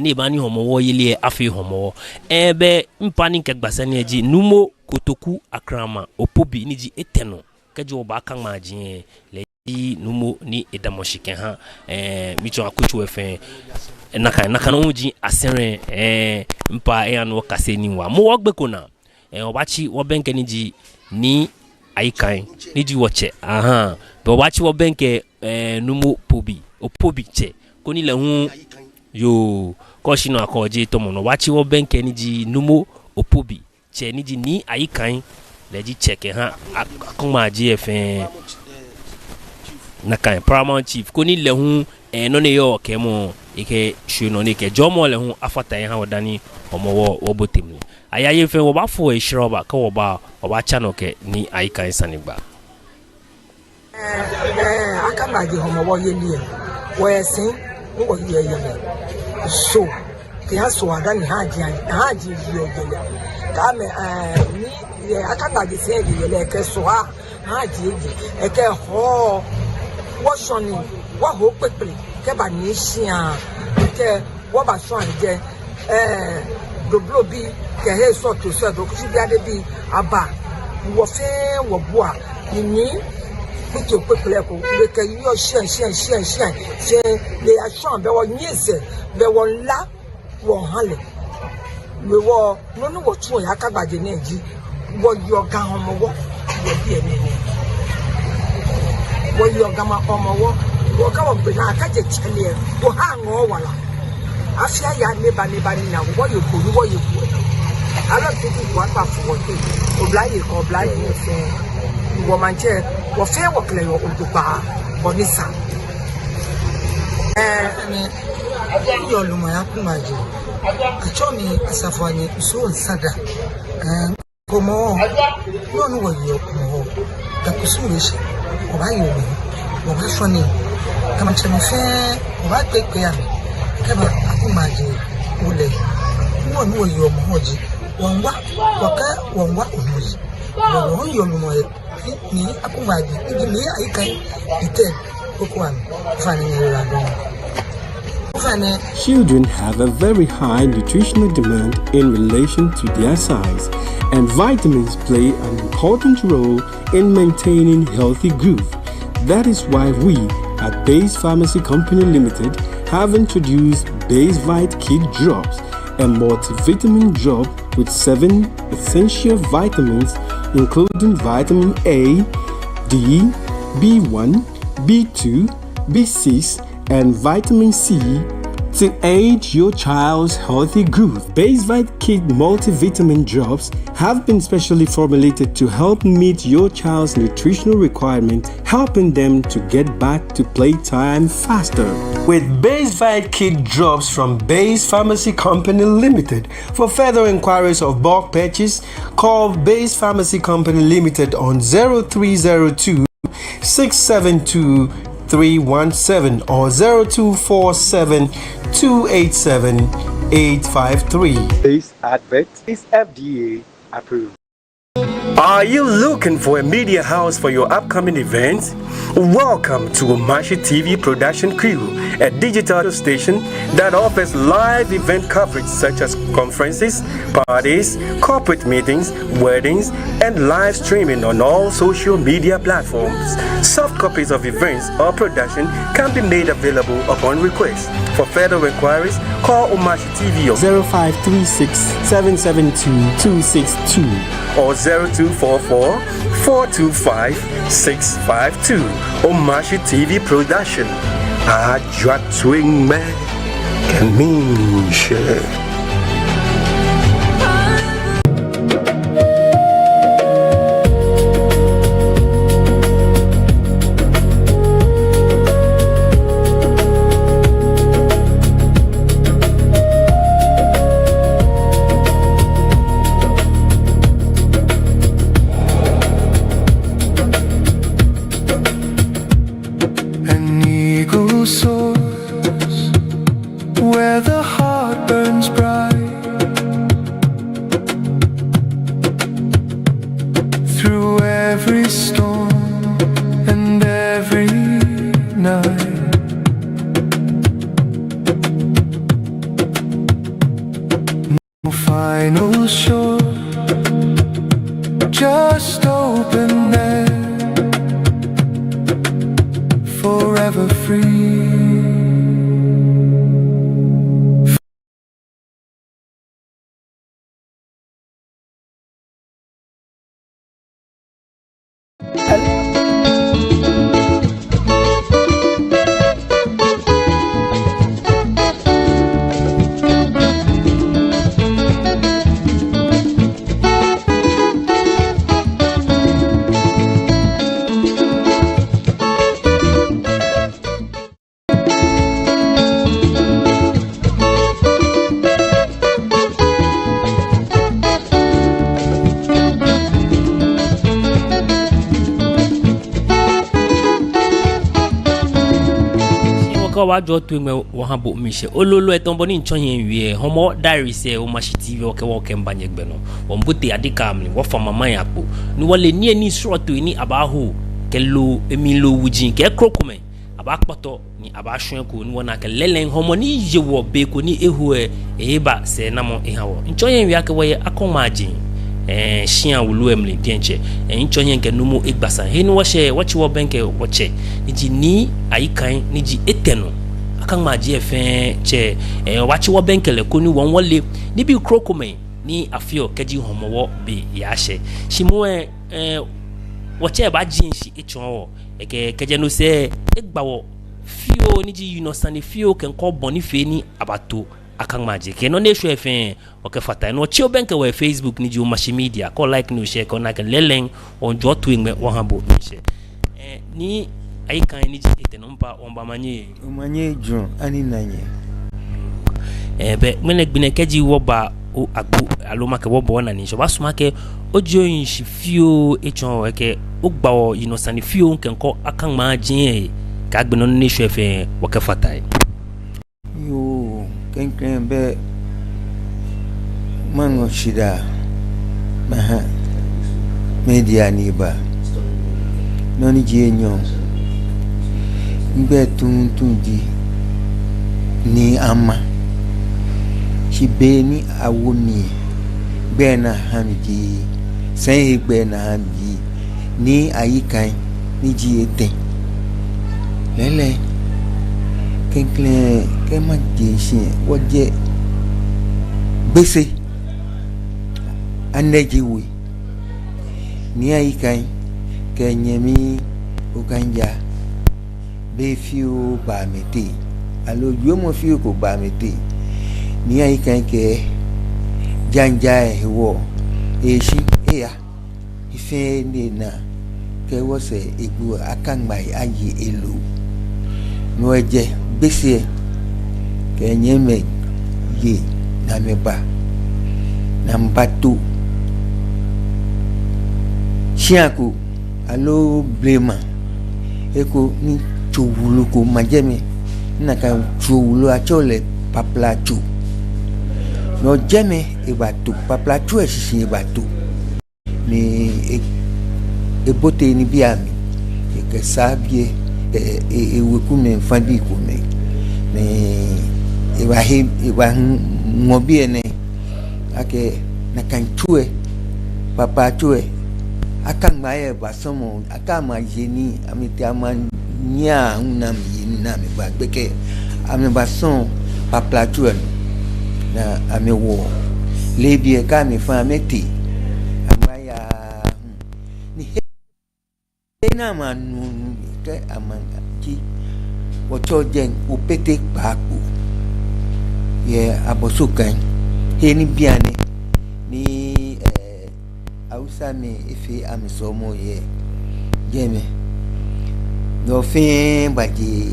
ni ba ni homo wo yele afi homo be mpani nke gbasa ni eji numo kotoku akrama opobi ni ji eteno keji wo ba kan ma ji le di numo ni edamoshike ha micho akuchu efe naka no ji asere mpa no kase ni wa mo wogbe kona obachi wo benke ni ji ni aikan ni ji woche be obachi wo benke numo pobi opobi che koni le hu yo ko shino akoje to mo no wachi wo benke ni ji numo opobi che ni ji ni aikan le ji cheke ha akoma gfn na kan paramount chief ko ni le hu no ne yo ke mo ike shuno ni ke jomo le hu afata ha odani omo wo botim ayaye fe wo ba fo e shroba ka wo ba chano ke ni aikan sanigba akama di homo wo yeli wo esin wo yeye so ke so ada ni haji yo gele ka me ni akama di se di yele ke so haji e ke ho wo soni wo ho pepe ke ba ni sia ke wo ba so anje doblo bi ke he so to so do ku bi ade bi aba wo fe wo boa ni to pepe ko le ke yo sien se le action be wo nyese be wo la wo hale we wo no wo tun ya kagbaje na ji wo yo ga homo wo wo bi eni wo yo ga ma homo wo ka wo be na ka je chele wo ha ngo wala afia ya neba ni na wo yo ko ala ti ku wa pa fu wo te oblaye ni fe wo manje wo fe wo kle yo odupa bonisa yo luma ya kumaje achomi asafanye so nsada komo no wo yo komo ta kusurisha obayo wo ba shoni kama chemefe oba pepe ya kama akumaje ule wo yo moji wonwa omoji wo yo luma ni akumaje ni aikai ite kokwan fani ni Children have a very high nutritional demand in relation to their size, and vitamins play an important role in maintaining healthy growth. That is why we at Base Pharmacy Company Limited have introduced Base Vite Kid Drops, a multivitamin drop with 7 essential vitamins including vitamin A, D, B1, B2, B6, and vitamin C to aid your child's healthy growth. Base Vite Kid multivitamin drops have been specially formulated to help meet your child's nutritional requirements, helping them to get back to playtime faster. With Base Vite Kid drops from Base Pharmacy Company Limited. For further inquiries of bulk purchase, call Base Pharmacy Company Limited on 0302 672 317 or 0247 287 853. This advert is FDA approved. Are you looking for a media house for your upcoming events? Welcome to Omashi TV Production Crew, a digital station that offers live event coverage such as conferences, parties, corporate meetings, weddings, and live streaming on all social media platforms. Soft copies of events or production can be made available upon request. For further inquiries, call Omashi TV on 0536 772 262 or 0244 425 652. Omashi TV Production, ajwa twing me kemishe. Final shore, just open there, forever free. Wajo tu me wahabo mishe ololo etombo ni nchonye wie homo diary se o mashiti we oke mbanye gbe no ombuti adika mni wo fama man yapo ni wale ni ni sroto ni abaho kelo emilo wujin ke krokume abakpoto ni abahwen ko ni wona ke lelen homo ni yewo be ko ni ehu eba se namo ehawo nchonye wie ake we akomajin shia wulu emli dienche nchonye nke numu igbasa he ni wo she wachi wo benke woche niji ni ayikan niji eteno akan maji efe che wachi wo benkele ko ni won wole ni bi krokome ni afio keji homowo bi yashe shimu woche ba jinshi ichonwo keje no se igbawo fio niji yunosani fio kenko boni fe ni abato akan maji ke no nesho efe oke fata no chio benke we Facebook ni ju mashi media ko like no share ko na kan lelen on jo twing me wo habo mishe ni aikan ni jite no mpa omba manye ju ani nanye be mene gbine keji wo ba o agbo aloma ke wo bo na ni so ba suma ke ojo yin shi fio echon ke o gba o inosani fio kenko akan maji ka gbino nesho efe wo ke fata yo kenkren be mango shida maha media ni ba noni jenyo ngbe tuntundi ni ama shibeni awoni bena hamdi sen bena hamdi ni ayikan ni jiete lele kenklen kema jeshi woje gbese anejiwe ni ayikan kenyemi okanja be fiu ba mete alo yomo fiu ko ba mete ni ayikan ke janja ewo eshi eya ife ni na ke wo se egbu akangbai ayi elo no eje gbese kenyeme ye na meba na mbatu shiaku alo blema eko ni chowulu ko majeme na ka chowulu achole paplachu no jeme ebatu paplachu esisi ebatu ni ebote ni biami ke sabie ewekume fandi kume ni ewa ngobie ne ake na kanchue papa chue akangmaye basomo akama jeni amite amanya unam yini na me bagbeke ame bason papa chue na ame wo lebie ka me fa meti amaya ni na manu ke amanga ki wocho jen upete paku ye abosukan he ni biane ni Hausa mi ife amisomo ye jeme no fin baji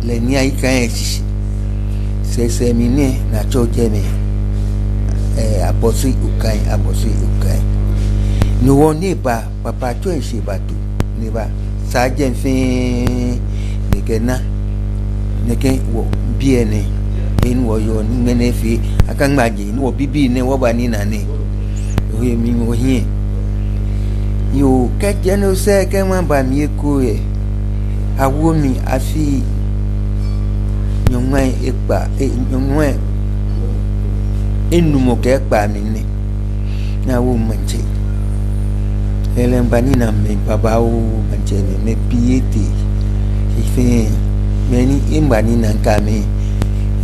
le ni ai kan se mine na cho jeme abosu ukai no woni ba papa to ense batu ni ba sa jen fin ni kena neke wo biene in wo yo ngene fi akan maji no bibi ne wo ba ni na ni oye mi wo hin yo ke jeno se ke ma ba mi ko e awo mi afi nyonwa epa nyonwa enu mo ke pa mi ni na wo manje elen bani na me baba o manje me piete ife meni imbani na nkame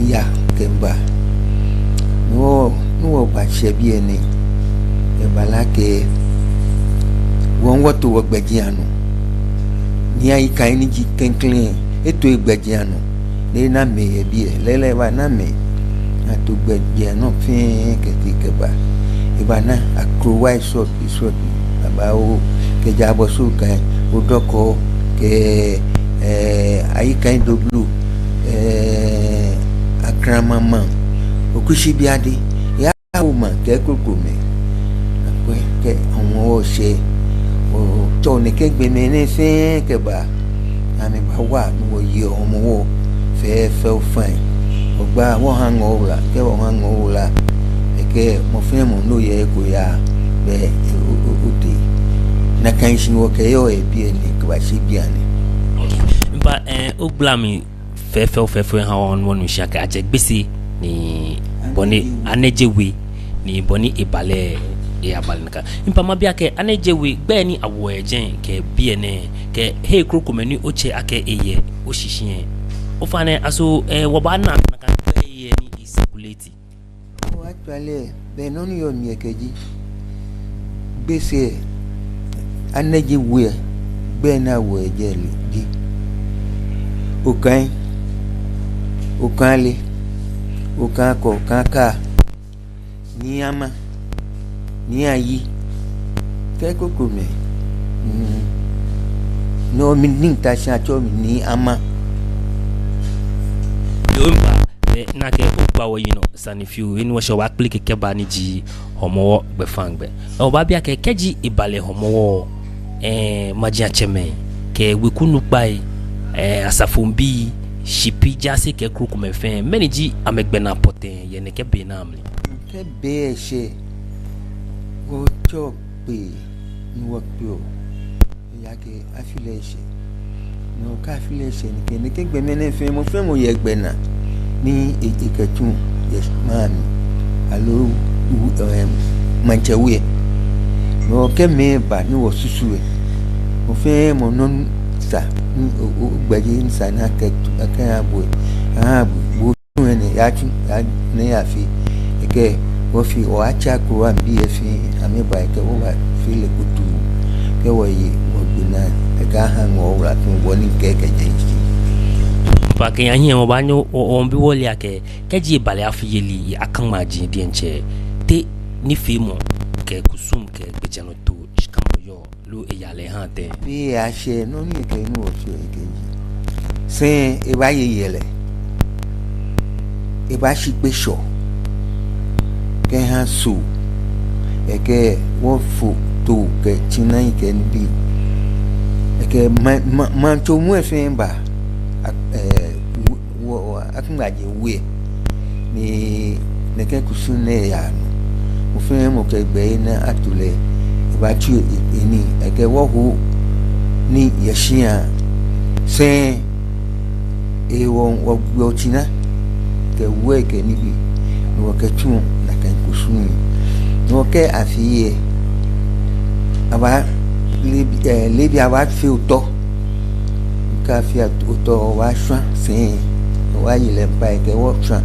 ya kemba no ba shebi eni e balake won woto ogbejianu ni ai kai ni ji kenklen eto egbejianu le na me ebi lele ba na me ato gbejianu fin ketikeba e bana akrowa isot baba o ke jabo su kan odoko ke ai kai doblu akramama okushi biade ya o ma ke kokome apo ke awon o se o to ni ke gbe me ni fin ke ba ami ba wa no ye omo wo fe o fine ogba won hang over ke won hang over e ke mo fin mo no ye ko ya be o ti na kan shi wo ke yo e bi ni ke ba shi biane mpa oglami fefe ha on wonu shaka aje gbese ni boni anejewe ni boni ibale e abale nka mpa mabia ke anejewe gbe ni awo ejen ke biene ke he krokomani oche ake eye oshishin o fane aso wo ba na kan gbe eye ni circulate o actually be no ni yo mi ekeji gbese anejewe gbe na wo eje di ukale ukako kaka ni ama ni ayi keko kome no min ta sha cho ni ama yomba na ke ogba wo yino sanifiu inu wo wa click ke ba ni ji homo gbe fangbe o ba bia ke keji ibale homo maji cheme ke wekunu pai asafombi shipi jase ke kruku mefen meniji amegbena poten ye ne ke be na amli ke be she o cho pe ni wo pe o ya ke affiliation no ka affiliation ni ke gbe mene fe mo ye gbena ni iketun yes mami alo manchewe no ke me ba ni wo susuwe mo fe mo non sa o gbaji nsa na aka abo bo ne ya chi ne ya fi ke wo fi o acha ko an bi fi ami ba ke wo ba fi le kutu ke wo yi wo gbina ka ha ngo ra tun wo ni ke je ji pa ke yan wo ba nyo o bi wo le ake ke ji bale afiyeli akan ma ji di enche te ni fi mo ke kusum ke gbejano to kamo yo lu eyale han te bi a se no ni ke nu o so ekeji se e ba yele e ba si pe so ke han so e ke wo fu to ke chinan ke ndi e ke man to mu e fe ba wo akungaje we ni ne ke kusune ya no mo fe mo ke gbe na atule ba tu ini eke wo hu ni yeshia se e wo china ke we ke ni bi no ke tu na kan kusuni no ke afiye aba libi aba fi uto ka fi uto wa swa se wa yile pa ke wo swa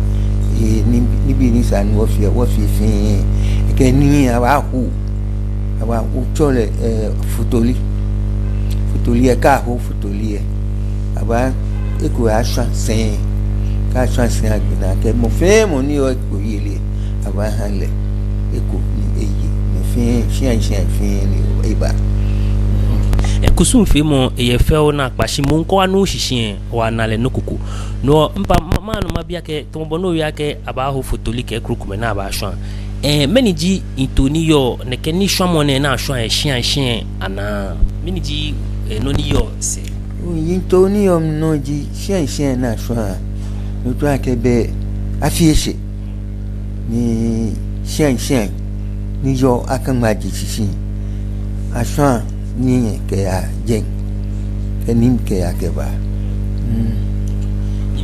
ni bi ni san wo fi fi ke ni aba hu aba uchole futoli e ka ho futoli e aba eko asha sen ka asha sen agbina ke mo fe mo ni o eko yele aba hanle eko ni eyi me fe shan ni eba kusum fe mo ye fe na kpashi mo nko anu hihie wa na le nokoko no mpa manu mabia ke tombo no ya ke aba ho fotoli ke krukume na aba hwan meniji intoni yo ne ke ni hwan mo ne na hwan hien ana meniji no ni yo se intoni yo no ji hien na hwan no to akebe afieshe ni hien ni yo akanmaji sisi ashwan ni ke ya jeng enim ke ya ke ba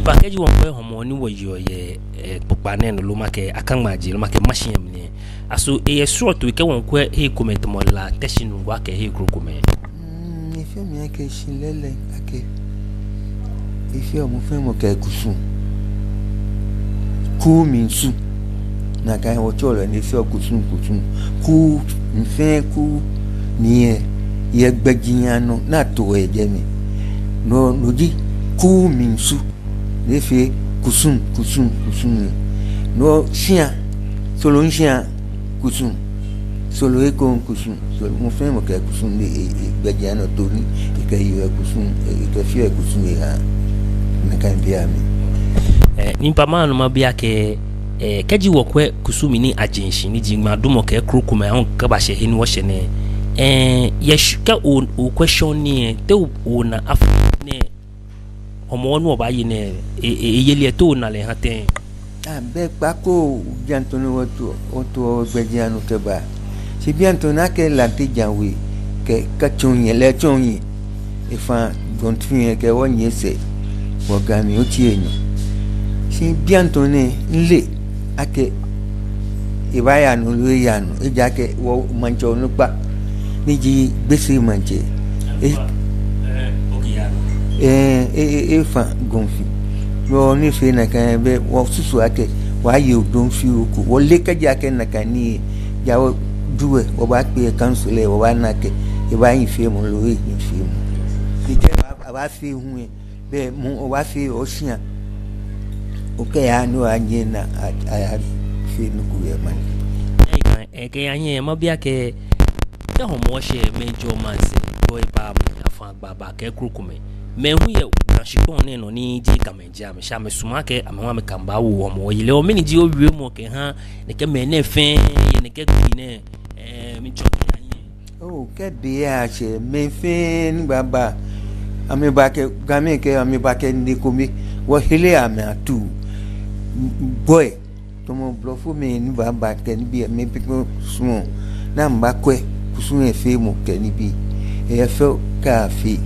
package won pe homo ni wo yo ye popa ne no lo make akanmaji lo make machine ne aso e sure to ke won ko e comment mo la teshinu wa ke he krokome ni fe mi ke shilele ake ife o mo fe mo ke kusun ku minsu na ka o cholo ni fe kusun ku nfe ku ni ye gbejiano na to eje mi no di ku minsu ne fe kusun no shia solo shia kusun solo e kon kusun solo mo fe mo ke kusun ni gbejiano to ni ke yo kusun ke fi kusun ya na kan bia mi nimpa manu mabia ke keji wokwe kusumi ni agency ni jingma dumo ke krokuma on ka ba she hini wo she ne yeshka o question ni te o na af ne homo no ba yi ne yele to na le haten be pako biantoni woto gbejianu ke ba si biantona ke lanti janwe ke kachonye le chonye ifa gontin ke wonye se wogami o ti enyo si biantone nle ake ibaya no lo ya no eja ke wo manjo no pa niji gbese manje fa gonfi no ni fe na kan be wo susu ake wa ye odon fi oku wo le ka ja ke na kan ni ja wo duwe wo ba pe council wo ba na ke iba yin fe mo lo yin fe mo ni je ba fi hu be mo wa fi o sian okay ya no anye na a fi nuku ye man ke anye mabia ke te homo she menjo manse boy pa afa baba ke krukume mehu ye kanshipon ne no ni ji kamenja me sha me suma ke amwa me kamba wo homo yile o mini ji o wie mo ke ha ne ke me ne fe ye ne ke gbi ne mi choki anye o ke de ya che me fe ni baba ame ba ke game ke ame ba ke ni komi wo hele ame atu boy tomo blofo me ni baba ke ni bi me piko sumo na mba kwe kusun efe mo ke ni bi e fe ka fi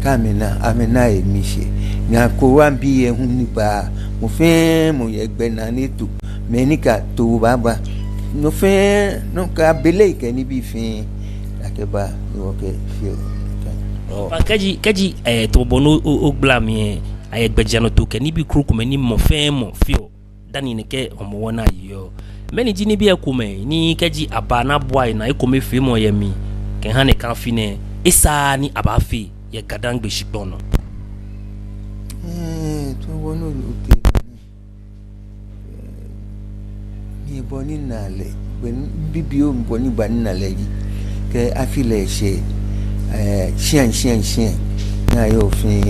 kamena amena e mishe nya ko wan bi e hun ni ba mo fe mo ye gbe na ni tu me ni ka to baba no fe no ka bele ke ni bi fi akeba ni wo ke fi pa kaji to bono o blame ay gbejano to ke ni bi krokome ni mo fe mo fio dani ne ke homo wona yo meni jini bi ekume ni kaji abana boy na ekome fi mo ye mi ke han ne kan fi ne isa ni abafi ye gadan gbe shikpono to wono oke ni boni na le ben bibio boni bani na le ji ke afile she chien na yo fi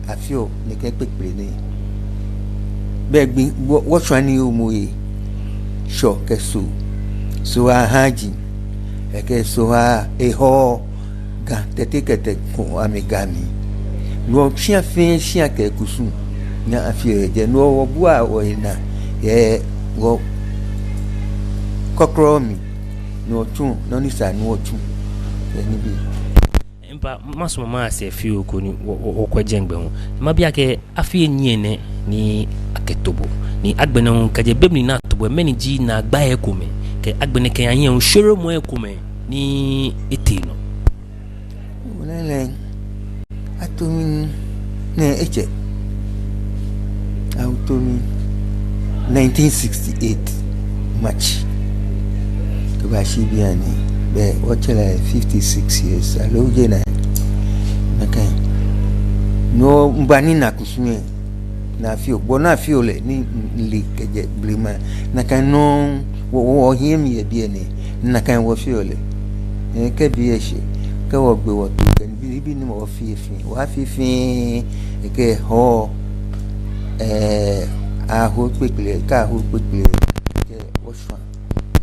afio ne ke pepe ni begbi what one you moye sho ke so haji e ke so ha e ho ga tete ko amigami no chien ke kusu na afio je no wo bua o ina ye wo kokromi no tun no ni sa no tun ni bi mpa maso mama se fio ko ni o kwa jengbe ho mabia ke afie nyene ni aketobo ni agbene kaje bemni na tobo meni ji na agba ekome ke agbene ke anye o shoro mo ekome ni etino wala atomi ne eche automi 1968 March to ba shi biani be watchela 56 years alo je na nakai no mbani na kusme na fio bona fio le ni li keje blima na kan no wo hiem ye bi ni na kan wo fio le ke bi eshi ke wo gbe wo to kan bi ni mo fi ke ho a ho pekle ka ho pekle ke wo swa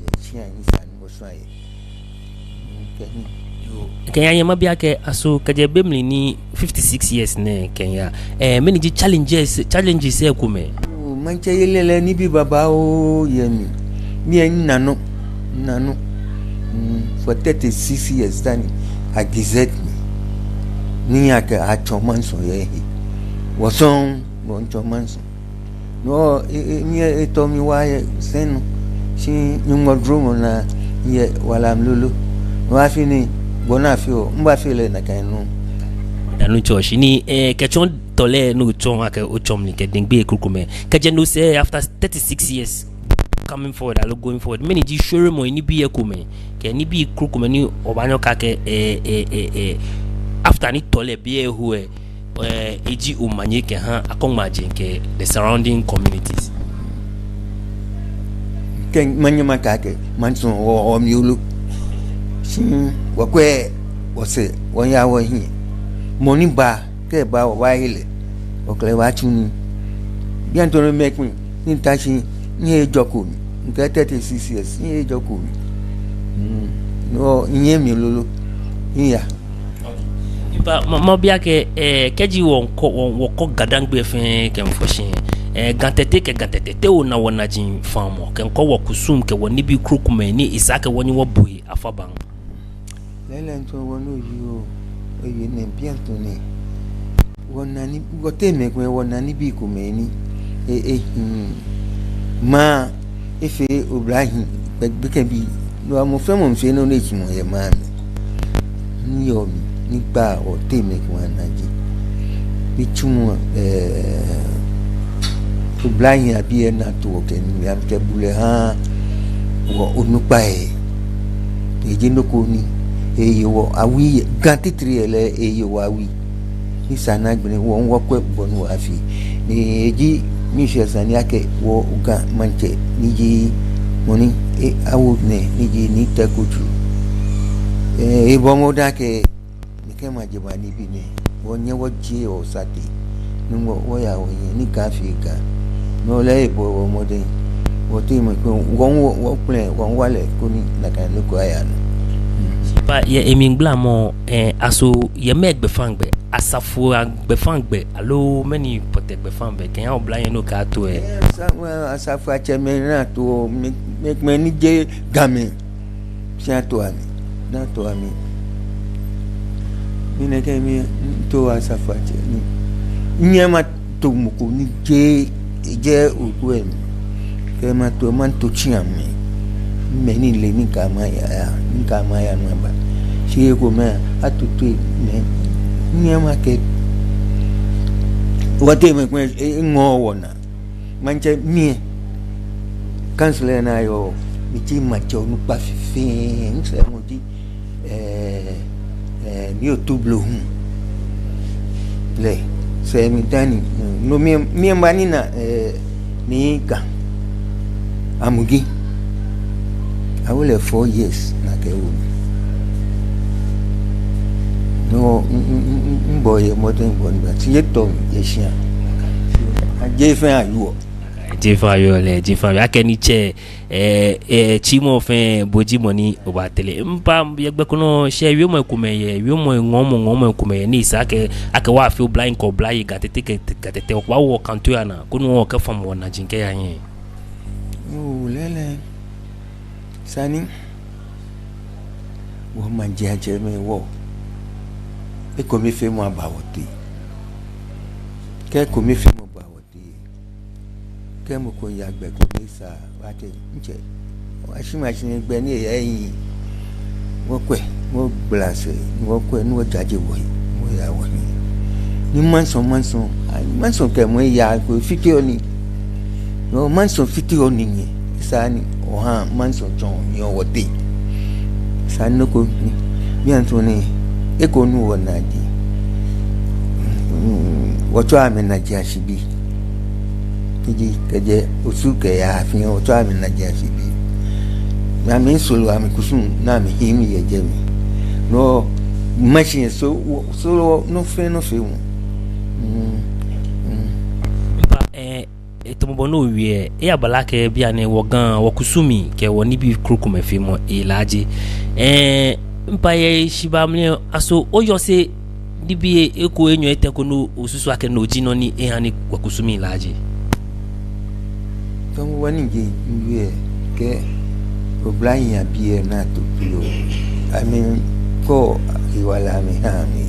ye chia ni san wo swa ye Kenya yema biake aso kaje bemli ni 56 years ne Kenya many challenges e kume manche yelele ni bi baba o yemi mi nano for 36 years tani I gazette ni ake a chomanso ye woson won chomanso no mi to mi wa senu si nyumo dromo na ye wala mlulu wa fini bona fio mba file na kanu danu choshi ni kechon tole no chon ake ochom ni kedingbe kukume kaje no say after 36 years coming forward alo going forward many ji sure mo ni bi ekume ke ni bi kukume ni obanyo ka ke after ni tole bi ehue eji umanye ke ha akongma jenke the surrounding communities ken manyama ka ke manso o miulu wakwe wose wonya wo hi moni ba ke ba wa ile okle wa chuni bianto no make me ni tachi ni ejoko mi nke 36 years ni ejoko mi no nye mi lolo iya ba ma bia ke keji won ko gadangbe fen ke mfoshin gantete te ona wona jin famo ke ko wo kusum ke woni bi krukume ni isake woni wo boy afaban lele nto wono yo oye ne bianto ne wona ni gote me ko wona ni bi kumeni ma efe obrahin be ke bi no mo fe mo nfe no ne chi mo ye ma ni yo ni ba o te me ko anaji bi chumo obrahin abi na to ke ni am ke bule ha wo onupa eje no ko ni eyo awi gantitri ele eyo awi ni sana gbere won wo kwe bonu afi eji mi se sani ake wo uga manche niji moni awu ne niji ni tekutu bomo da ke ni ke ma je ba ni bi ne won ye wo je o sati ni wo ya wo ni ka fi ka no le bo mo de wo ti mo ko wo plan won wale ko ni na kan ko aya no pa ye emingbla mo aso ye megbe fangbe asafo agbe fangbe alo many potegbe fangbe ken ya obla yen no ka to asafo acheme na to make me ni je game si ato ami na to ami ni ne ke mi to asafo acheme nyema to muko ni je oku em ke ma to man to chiami meni le ni kama ya namba si ko me atutu me nyama ke wate me ko ngo wona manche mi kansle na yo mi ti ma cho nu pa fin se mo ti ni otublo le se mi tani no mi mbani na ni ka amugi I will have 4 years na ke u no boy mo ten bon ba ti to ye sia je fe ayo le akeni che chimo fe boji moni oba tele mpa yegbe kono she wi mo kumeye wi mo ngomo kumeye ni sake ake wa feel blind ko blind gatete kwa wo kantu ana kono wo ka fam wona jinke ya yin lele sani wo manje aje me wo e ko mi fe mo abawote ke ko mi fe mo abawote ke mo ko ya gbe ko mi sa wa te nje wa shi machine gbe ni eyin wo kwe mo blase wo kwe ni wo jaje wo ya wo ni manson ke mo ya ko fiti oni no manson fiti oni ni sani oha manson chon ni o wote sani ko mi antoni e ko nu wona di Ocho ame na jiashibi. Iji keje usuke ya afin ocho ame na jiashibi. Na mi solo ame kusun na mi himi ye jemi. No machine so no fe no fe. Tomobono wie e abala ke bia ne wogan wokusumi ke woni bi krokuma fe mo elaje mpa ye shibamle aso oyose dibie eko enyo etekono osusu ake no jino ni ehani wokusumi elaje Tomo wani je wie ke oblain ya bie na to pio I mean ko iwala mi ha mi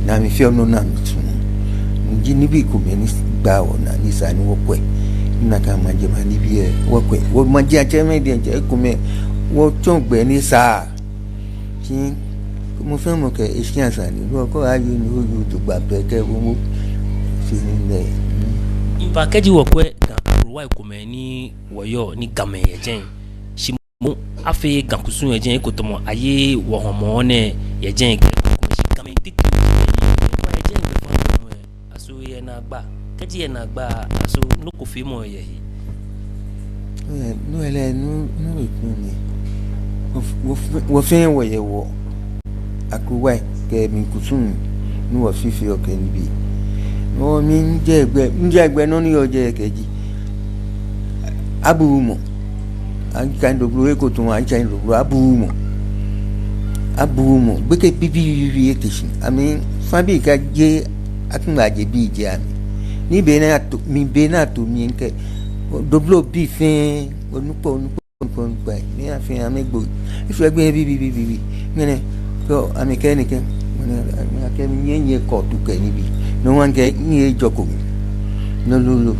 na mi fi ono na mi tun njini bi ko me ni gba ona ni sa ni wo kwe na ka ma je ma ni bi e wo kwe wo ma je ache me de je ko me wo ton gbe ni sa ti mo fe mo ke isian sa ni wo ko ayu ni o yu to gba pe ke wo mo si ni le impa keji wo kwe kan ruwa ko me ni woyo ni game ye jen shi mo afi gan kusun ye jen ko to mo aye wo homo ne ye jen ke ko shi game titi na gba keji na gba aso no ko fi mo ye no ele no ni wo fe wo ye wo akuwa ke mi kusun ni wo fifi o ke nbi no mi nje egbe no ni o je keji abumo an kan do blu e ko tun an chain do abumo gbeke bibi e kishin ami fabi ka je akunga je bi je ami ni be na to mi nke doblo bi fin onupo npa ni afin amegbo ife gbe bi ngene ko ami ke ni ke ngene ake mi yenye ko tu ke ni bi no wan ke ni joko no lulu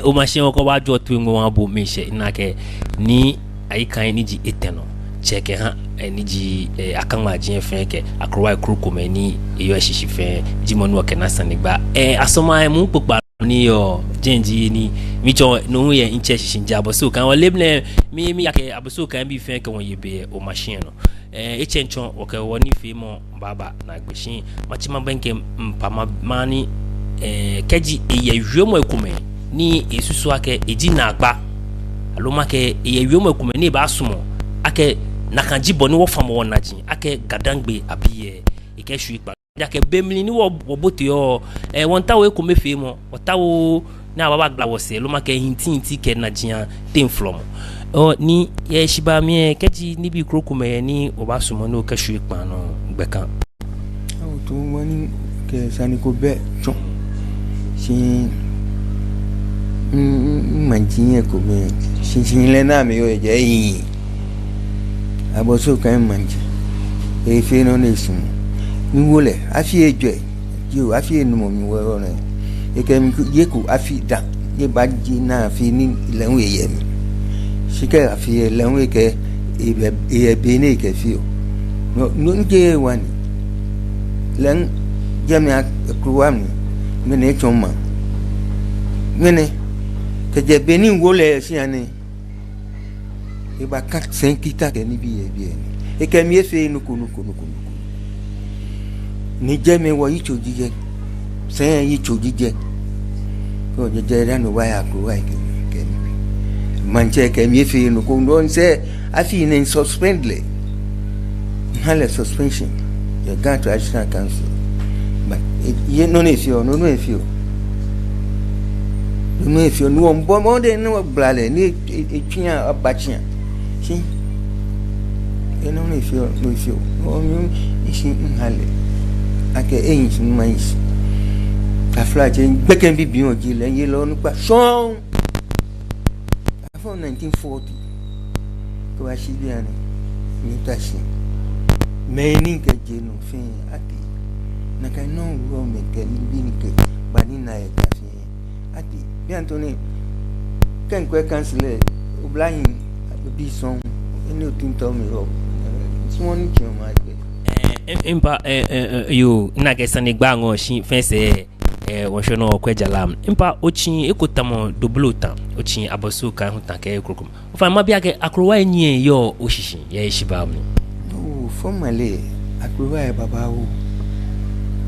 o ma se ko wa jo tu ngo wa bo mi se na ke ni ayikan ni ji eteno cheke ha eniji akama jin fe ke akrowa kroko mani eyo shishi fe jimonu o kenasa nigba asoma mu popa ni yo jenji ni mi jo no ye inche shishi jabo so kan o leble mi yake abuso kan bi fe ke won yebe o machine no echenchon o ke woni fe mo baba na gbeshin machima benke mpama mani keji eye hwemo ekume ni esusu ake eji na agba aloma ke eye hwemo ekume ni ba sumo ake nakanji boni wo famo won naji ake gadangbe abiye ike shu ipa jake bemli ni wo bote yo won tawo eko mefe mo otawo na baba gba wo se lo ma ke hinti ke najian tem flom ni ye shiba mi keji ni bi kroku me ni obasumo no ke shu ipa no gbekan o to woni ke sani ko be chon si manjin ko me si le na mi yo je yin aboso kan manje e fe no ne sun mi wole afi eje yo afi enu mo mi wo na e ke mi ye ku afi da ye ba ji na afi ni lehun eye mi sike afi lehun ke e be ne ke fi o no nje wani len jamia kruwam mi ne choma mene ke je be ni wole si ani e ba 4-5 kita ke ni bi e ke mi efe nuku ni je me wo yicho jije se yicho jije ko je ra no wa ya ko wa ke manche ke mi efe nuku no se afi in suspend le hale suspension you got to action council but ye no ne fio no e fio no e fio no mbo mo de no blale ni etwia abachia si eno no fio o mi isi nhale ake eyin sin mais afla je gbeken bibi o ji le ye lo nupa son afọ 1940 ko wa shi bi ani ni tashi me ni ke je no fin ati na kai no ro me ke ni bi ni ke bani na e ka fi ati bi antoni ken ko cancel o blahin bi son eni o tin to mi ro so ni ki o ma gbe impa yo na ke sani gba ngo shin fense won shono kwejalam impa ochin ekotamo dobluta ochin abosu kan hutan ke krokum o fa ma bia ke akrowa enyi yo oshishin ye shiba mi no formally akrowa e baba wo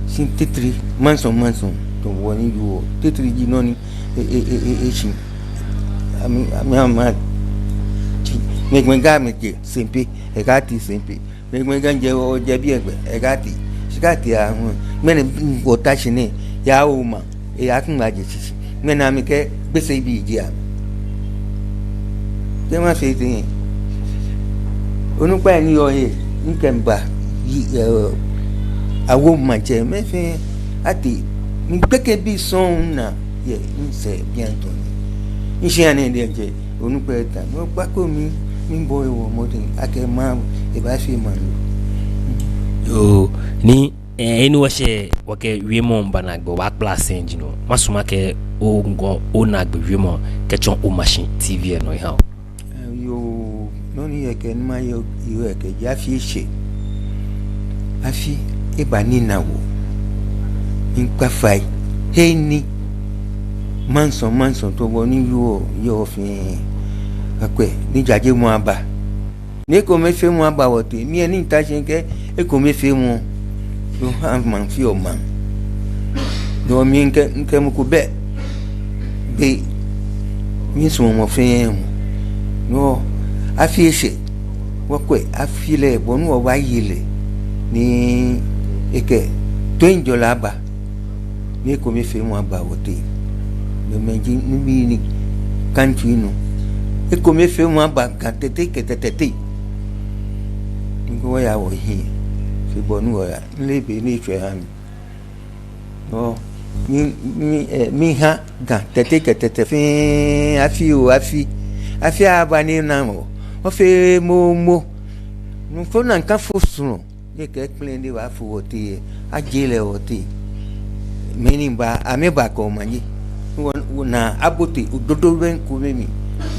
sin tetri manson to woni yo tetri ji noni e shin ami ama megmenga meje sempe e gati sempe megmenga nje o je bi egbe e gati sikati a mene o tashine ya o ma e akun aje sisi mena mi ke gbese bi ji a te ma fe tin onupa ni o he nkemba awo maje me fe ati mi peke bi son na ye nse bientôt ni se ane de je onupa ta mo pa ko mi boy wo mo tin ake ma e ba fi man yo ni eni washe wake wiemo banagbo wa place engine masuma ke o ngo o nagbo wiemo ke chon o machine tv no ha yo no ni e ke ma yo e ke ja fi she afi e ba ni na wo npa fai heni manson to bo ni yo fi akwe ni jaje mo aba ni ko me fe mo aba wote mi eni ta se ke e ko me fe mo do ha man fi o man do mi nke mo ko be mi so mo fe mo no afi se wo kwe afi le bo nu o wa yile ni eke to injo la ba ni ko me fe mo aba wote do menji ni bi ni kantu inu e ko me fe mo aba kan tete ngo ya wo hi fi bonu ya lebe ni chwe han no mi ha ga tete fi afi abani na mo o fe mo no fo na kan fo sun ye ke plan de wa fo wote ajele wote meni ba ame ba ko manje na abote ododo ben ko mi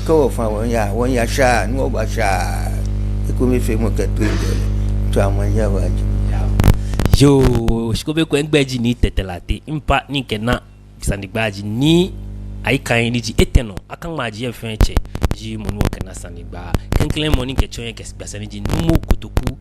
ko fa won ya sha no ba sha ko mi fe mo ke to amanya ba yo shikobe ko engbeji ni tetelate impa ni kena sandigbaji ni ai kan ni ji eteno akan maji e fenche ji monu o kena sandigba kenklen moni ke chonye ke spasani ji numu kutuku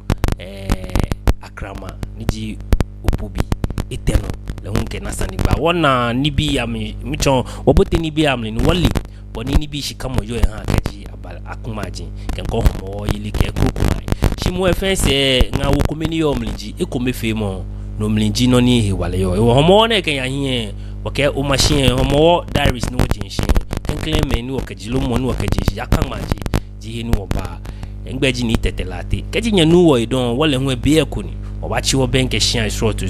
akrama ni ji opubi eteno le hun kena sandigba wona ni bi ami michon wobote ni bi amle ni wali boni ni bi shikamo yo ha kaji abal akumaji kenko homo yili ke kukumai shimu efense nga wo komeni yo mlinji e ko mefe mo no mlinji no ni he wale yo e homo na ke yan hie wo ke o machine homo diaries no jinshi kenkle me ni wo ke jilo mo ni wo ke jishi akanmaji ji he ni wo ba engbeji ni tetelate keji nya nu wo idon wole hu be e ko ni wo ba chi wo ben ke shia short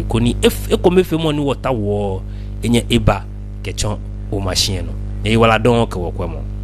ko ni e ko mefe mo ni wo ta wo enye eba ke chon o machine no e wala don ke wo kwemo